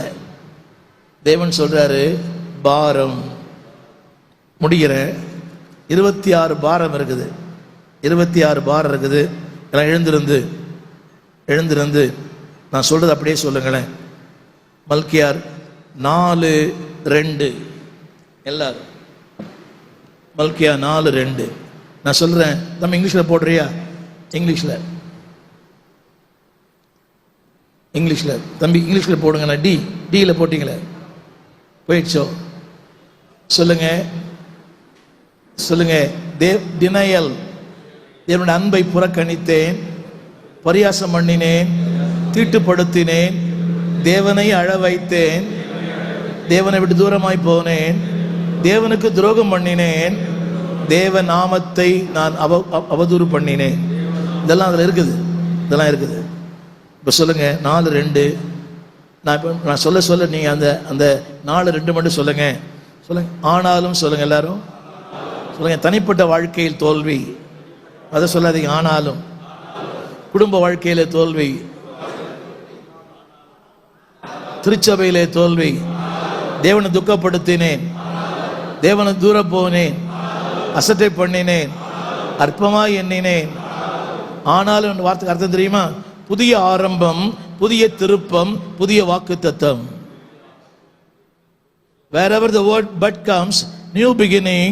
தேவன் சொல்றாரு பாரம் முடிகிற 26 பாரம் இருக்குது. 26 பாரம் இருக்குது. எல்லாம் எழுந்திருந்து நான் சொல்றது அப்படியே சொல்லுங்களேன். மல்கியார் 4:2 எல்லாரும். மல்கியா 4:2 நான் சொல்றேன். நம்ம இங்கிலீஷ்ல போடுறியா? இங்கிலீஷ்ல தம்பி இங்கிலீஷ்ல போடுங்க. டில போட்டீங்களே போயிடுச்சோ? சொல்லுங்க. டினையல். என்னுடைய அன்பை புறக்கணித்தேன், பரியாசம் பண்ணினேன், தீட்டுப்படுத்தினேன், தேவனை அழ வைத்தேன், தேவனை விட்டு தூரமாய் போனேன், தேவனுக்கு துரோகம் பண்ணினேன், தேவ நாமத்தை நான் அவதூறு பண்ணினேன். இதெல்லாம் அதுல இருக்குது. இதெல்லாம் இருக்குது. இப்ப சொல்லுங்க 4:2. நான் சொல்ல நீங்க அந்த 4:2 மட்டும் சொல்லுங்க. ஆனாலும் சொல்லுங்க. எல்லாரும் சொல்லுங்க. தனிப்பட்ட வாழ்க்கையில் தோல்வி, அதை சொல்லாதீங்க. ஆனாலும் குடும்ப வாழ்க்கையில தோல்வி, திருச்சபையிலே தோல்வி, தேவனை துக்கப்படுத்தினேன், தேவனை தூர போனேன், அசட்டை பண்ணினேன், அற்பமாய் எண்ணினேன். ஆனாலும் வார்த்தைக்கு அர்த்தம் தெரியுமா? புதிய ஆரம்பம், புதிய திருப்பம், புதிய வாக்குத்தத்தம். Wherever the word but comes, new beginning,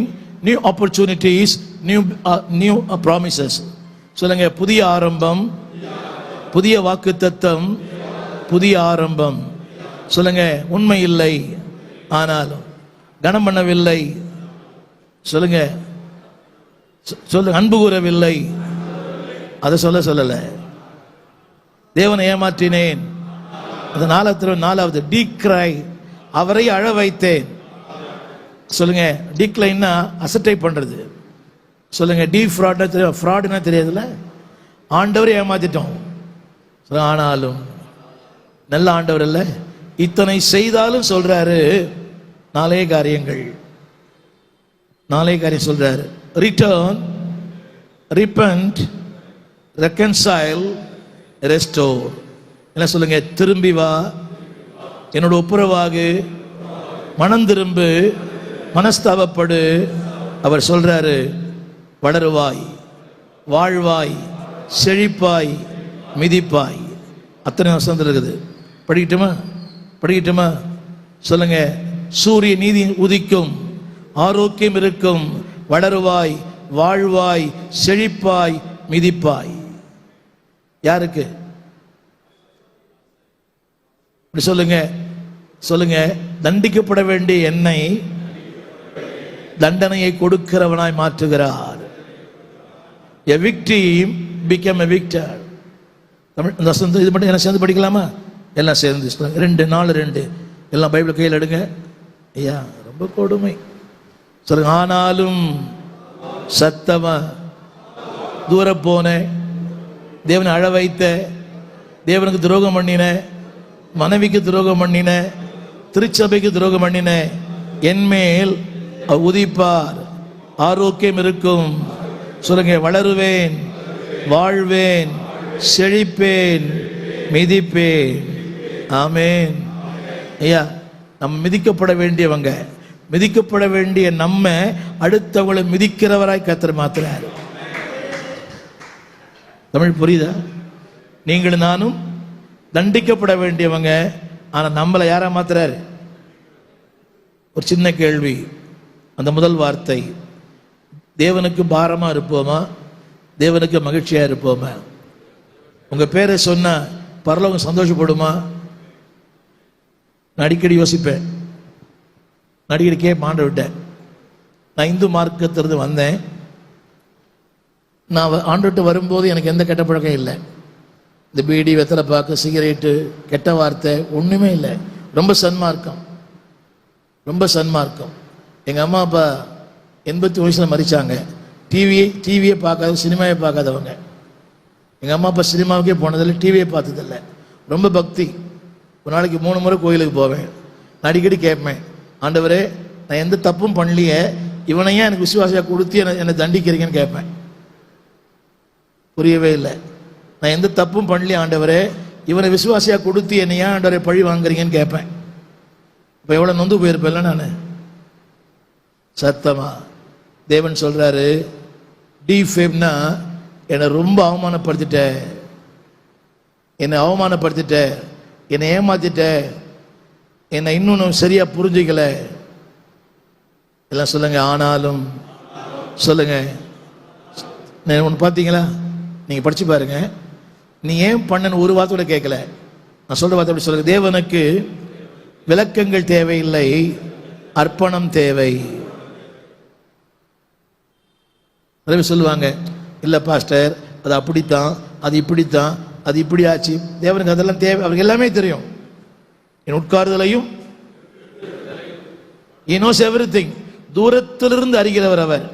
new opportunities, new promises. சொல்லுங்க. புதிய ஆரம்பம், புதிய வாக்குத்தத்தம், புதிய ஆரம்பம். சொல்லுங்க. உண்மை இல்லை ஆனாலும், கனம் பண்ணவில்லை. சொல்லுங்க. அன்பு கூறவில்லை, அதை சொல்லல. தேவனை ஏமாற்றினேன். அது 4வது. டீக்ரை, அவரை அழ வைத்தேன். சொல்லுங்க. டிக்ளைன்னா அசட்டை பண்றது. சொல்லுங்க. டீஃப்ராட்னா தெரியும், ஃப்ராடுன்னா தெரியாதுல்ல. ஆண்டவரை ஏமாத்திட்டோம். ஆனாலும் நல்ல ஆண்டவர் இல்ல, இத்தனை செய்தாலும் சொல்றாரு நாலே காரியங்கள் சொல்றாரு. Return, repent, reconcile, restore. என்ன சொல்லுங்க? திரும்பி வா, என்னோட ஒப்புரவாகு, மனம் திரும்பு, மனஸ்தாபப்படு. அவர் சொல்றாரு வளருவாய், வாழ்வாய், செழிப்பாய், மிதிப்பாய். அத்தனை வசனம் இருக்குது. படிக்கட்டுமா? சொல்லுங்க. சூரிய நீதி உதிக்கும், ஆரோக்கியம் இருக்கும், வளருவாய், வாழ்வாய், செழிப்பாய், மிதிப்பாய். யாருக்கு? சொல்லுங்க. தண்டிக்கப்பட வேண்டிய என்னை தண்டனையை கொடுக்கிறவனாய் மாற்றுகிறார். A victim became a victor. Tamil இது மட்டும் எல்லாம் சேர்ந்து படிக்கலாமா? எல்லாம் சேர்ந்து 2:4 எல்லாம் பைபிள் கையில் எடுங்க. ஐயா ரொம்ப கொடுமை. சொல்லுங்க. ஆனாலும் சத்தமா தூர போன, தேவனை அழ வைத்த, தேவனுக்கு துரோகம் பண்ணின, மனைவிக்கு துரோகம் பண்ணின, திருச்சபைக்கு துரோகம் பண்ணின என்மேல் உதிப்பார், ஆரோக்கியம் இருக்கும். சொல்லுங்க. வளருவேன், வாழ்வேன், செழிப்பேன், மிதிப்பேன். ஆமென். ஐயா நம்ம மிதிக்கப்பட வேண்டியவங்க, மிதிக்கப்பட வேண்டிய நம்ம அடுத்தவங்களை மிதிக்கிறவராய் கர்த்தர் மாத்துறாரு. தமிழ் புரியுதா? நீங்களும் நானும் தண்டிக்கப்பட வேண்டியவங்க, ஆனா நம்மளை யாரா மாத்துறாரு? ஒரு சின்ன கேள்வி. அந்த முதல் வார்த்தை, தேவனுக்கு பாரமா இருப்போமா, தேவனுக்கு மகிழ்ச்சியா இருப்போமா? உங்க பேரை சொன்னா பரலோகம் சந்தோஷப்படுமா? நான் அடிக்கடி யோசிப்பேன், அடிக்கடி ஆண்டவர் விட்டேன். நான் இந்து மார்க்கத்திலிருந்து வந்தேன். நான் ஆண்டுகிட்ட வரும்போது எனக்கு எந்த கெட்ட பழக்கம் இல்லை. இந்த பீடி, வெத்தலை பாக்கு, சிகரெட்டு, கெட்ட வார்த்தை ஒன்றுமே இல்லை. ரொம்ப சன்மார்க்கம். எங்கள் அம்மா அப்பா 80 வயசில் மறிச்சாங்க. டிவியே பார்க்காத, சினிமாவே பார்க்காதவங்க. எங்கள் அம்மா அப்பா சினிமாவுக்கே போனதில்லை, டிவியே பார்த்ததில்லை. ரொம்ப பக்தி. ஒரு நாளைக்கு 3 முறை கோயிலுக்கு போவேன். நான் அடிக்கடி கேட்பேன், ஆண்டவரே நான் எந்த தப்பும் பண்ணலையே, இவனையே எனக்கு விசுவாசியாக கொடுத்து என்னை தண்டிக்கிறீங்கன்னு கேட்பேன். புரியவே இல்லை. நான் எந்த தப்பும் பண்ணலையே ஆண்டவரே, இவனை விசுவாசியாக கொடுத்து என்னை ஏன் ஆண்டவரை பழி வாங்குறீங்கன்னு கேட்பேன். இப்போ எவ்வளோ நொந்து போயிருப்பேன்ல நான். சத்தமா தேவன் சொல்றாரு, டிஃபேம்னா என்னை ரொம்ப அவமானப்படுத்திட்ட, என்னை ஏமாத்திட்ட, என்னை இன்னும் சரியா புரிஞ்சுக்கல. எல்லாம் சொல்லுங்க. ஆனாலும் சொல்லுங்க. ஒன்று பார்த்தீங்களா? நீங்க படிச்சு பாருங்க. நீ ஏன் பண்ணன்னு ஒரு வார்த்தையோட கேட்கல. நான் சொல்ற வார்த்தை அப்படி சொல்லுங்க. தேவனுக்கு விளக்கங்கள் தேவையில்லை, அர்ப்பணம் தேவை. சொல்லுவாங்க, இல்ல பாஸ்டர் அது அப்படித்தான், அது இப்படித்தான், அது இப்படி ஆச்சு. தேவனுக்கு அதெல்லாம் தேவை. அவருக்கு எல்லாமே தெரியும். என் உட்கார்தலையும் he knows everything. தூரத்திலிருந்து அறிகிறவர் அவர்.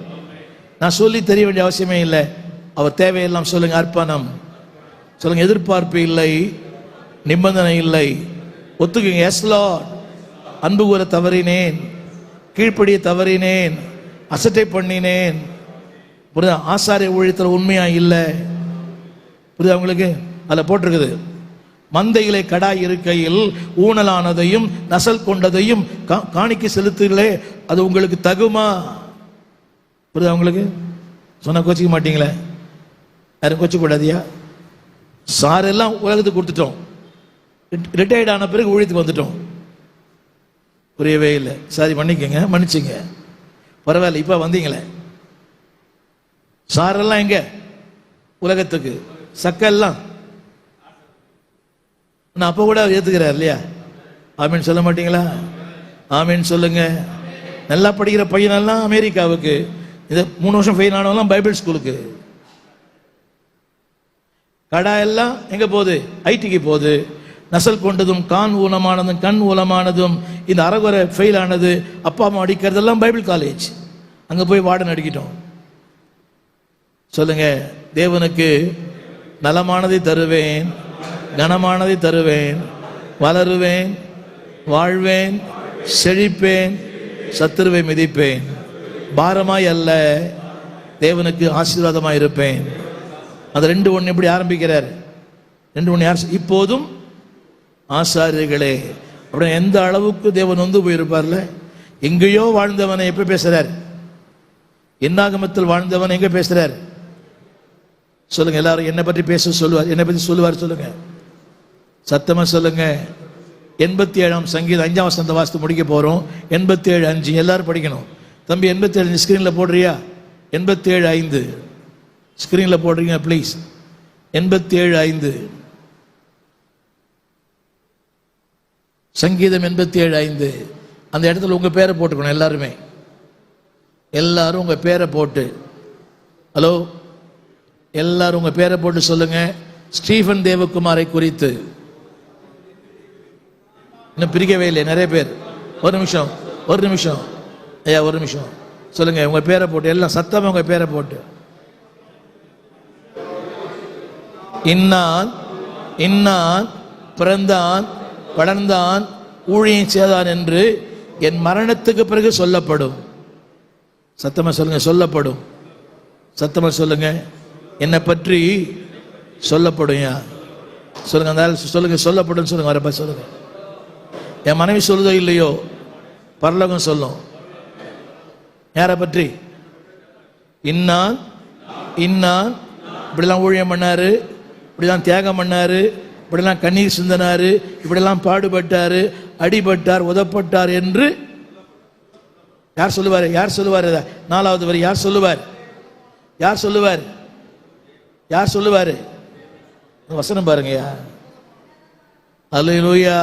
நான் சொல்லி தெரிய வேண்டிய அவசியமே இல்லை. அவர் தேவையெல்லாம் சொல்லுங்க. அர்ப்பணம் சொல்லுங்க. எதிர்பார்ப்பு இல்லை, நிபந்தனை இல்லை. ஒத்துக்குங்க. Yes Lord. அன்பு கூற தவறினேன், கீழ்ப்படிய தவறினேன், அசட்டை பண்ணினேன். புரியுதா? ஆசாரிய ஊழியத்தில் உண்மையா இல்லை. புரியுதா உங்களுக்கு? அதில் போட்டிருக்குது, மந்தையிலே கடாய் இருக்கையில் ஊனலானதையும் நசல் கொண்டதையும் காணிக்கை செலுத்துகளே, அது உங்களுக்கு தகுமா? புரியுதா உங்களுக்கு? சொன்ன கோச்சிக்க மாட்டீங்களே. யாரும் கோச்சிக்க கூடாதியா? சாரெல்லாம் உலகத்துக்கு கொடுத்துட்டோம், ரிட்டையர்ட் ஆன பிறகு ஊழியத்துக்கு வந்துட்டோம். புரியவே இல்லை. சாரி, மன்னிக்கங்க, மன்னிச்சுங்க, பரவாயில்ல. இப்போ வந்தீங்களே. சாரெல்லாம் எங்க? உலகத்துக்கு. சக்கெல்லாம் நான் அப்போ கூட ஏத்துக்கிறார் இல்லையா? ஆமீன் சொல்ல மாட்டீங்களா? ஆமீன் சொல்லுங்க. நல்லா படிக்கிற பையனெல்லாம் அமெரிக்காவுக்கு, இது 3 வருஷம் ஃபெயில் ஆனவெல்லாம் பைபிள் ஸ்கூலுக்கு. கடா எல்லாம் எங்க போகுது? ஐடிக்கு போகுது. நசல் கொண்டதும் கான் ஊனமானதும் கண் ஊனமானதும் இந்த அரைகுறை ஃபெயில் ஆனது, அப்பா அம்மா அடிக்கிறதெல்லாம் பைபிள் காலேஜ். அங்கே போய் வார்டன் அடிக்கிட்டோம். சொல்லுங்க, தேவனுக்கு நலமானதை தருவேன், கனமானதை தருவேன், வளருவேன், வாழ்வேன், செழிப்பேன், சத்துருவை மிதிப்பேன், பாரமாய் அல்ல, தேவனுக்கு ஆசீர்வாதமாய் இருப்பேன். அது 2:1 எப்படி ஆரம்பிக்கிறார்? 2:1 யார்? இப்போதும் ஆசாரியர்களே. அப்படின்னா எந்த அளவுக்கு தேவன் வந்து போயிருப்பார்ல. எங்கேயோ வாழ்ந்தவனை எப்ப பேசுறார்? என்னாகமத்தில் வாழ்ந்தவன் எங்க பேசுறார்? சொல்லுங்க எல்லாரும். என்னை பற்றி பேச சொல்லுவார், என்னை பற்றி சொல்லுவார். சொல்லுங்க சத்தமா சொல்லுங்க. 87ஆம் சங்கீதம் 5ஆம் வசனத்தை வாசித்து முடிக்க போறோம். 87:5 எல்லாரும் படிக்கணும். தம்பி 87 ஸ்கிரீன்ல போடுறியா? 87:5 ஸ்கிரீன்ல போடுறீங்க ப்ளீஸ். 87:5 சங்கீதம் 87:5. அந்த இடத்துல உங்க பேரை போட்டுக்கணும் எல்லாருமே. எல்லாரும் உங்க பேரை போட்டு, ஹலோ, எல்லாரும் உங்க பேரை போட்டு சொல்லுங்க. ஸ்டீஃபன் தேவகுமாரை குறித்து. இன்னும் பிரிக்கவே இல்லை நிறைய பேர். ஒரு நிமிஷம் ஐயா, ஒரு நிமிஷம் சொல்லுங்க. உங்க பேரை போட்டு எல்லாம் சத்தமா உங்க பேரை போட்டு, இன்னான் இன்னான் பிறந்தான், வளர்ந்தான், ஊழியம் செய்தான் என்று என் மரணத்துக்கு பிறகு சொல்லப்படும். சத்தமா சொல்லுங்க. சொல்லப்படும். சத்தமா சொல்லுங்க. என்னை பற்றி சொல்லப்படும். சொல்லுங்க. அந்த சொல்லுங்க. சொல்லப்படும் சொல்லுங்க. வரப்ப சொல்லுங்க. என் மனைவி சொல்லுதோ இல்லையோ, பரலோகம் சொல்லும். யாரை பற்றி? இன்னான் இன்னான் இப்படிலாம் ஊழியம் பண்ணாரு, இப்படிலாம் தியாகம் பண்ணாரு, இப்படிலாம் கண்ணீர் சிந்தினாரு, இப்படிலாம் பாடுபட்டாரு, அடிபட்டார், உதப்பட்டார் என்று யார் சொல்லுவார்? யார் சொல்லுவார்? 4வது வரி யார் சொல்லுவார்? யார் சொல்லுவார்? யார் சொல்லுவார்? வசனம் பாருங்கய்யா. அல்லேலூயா.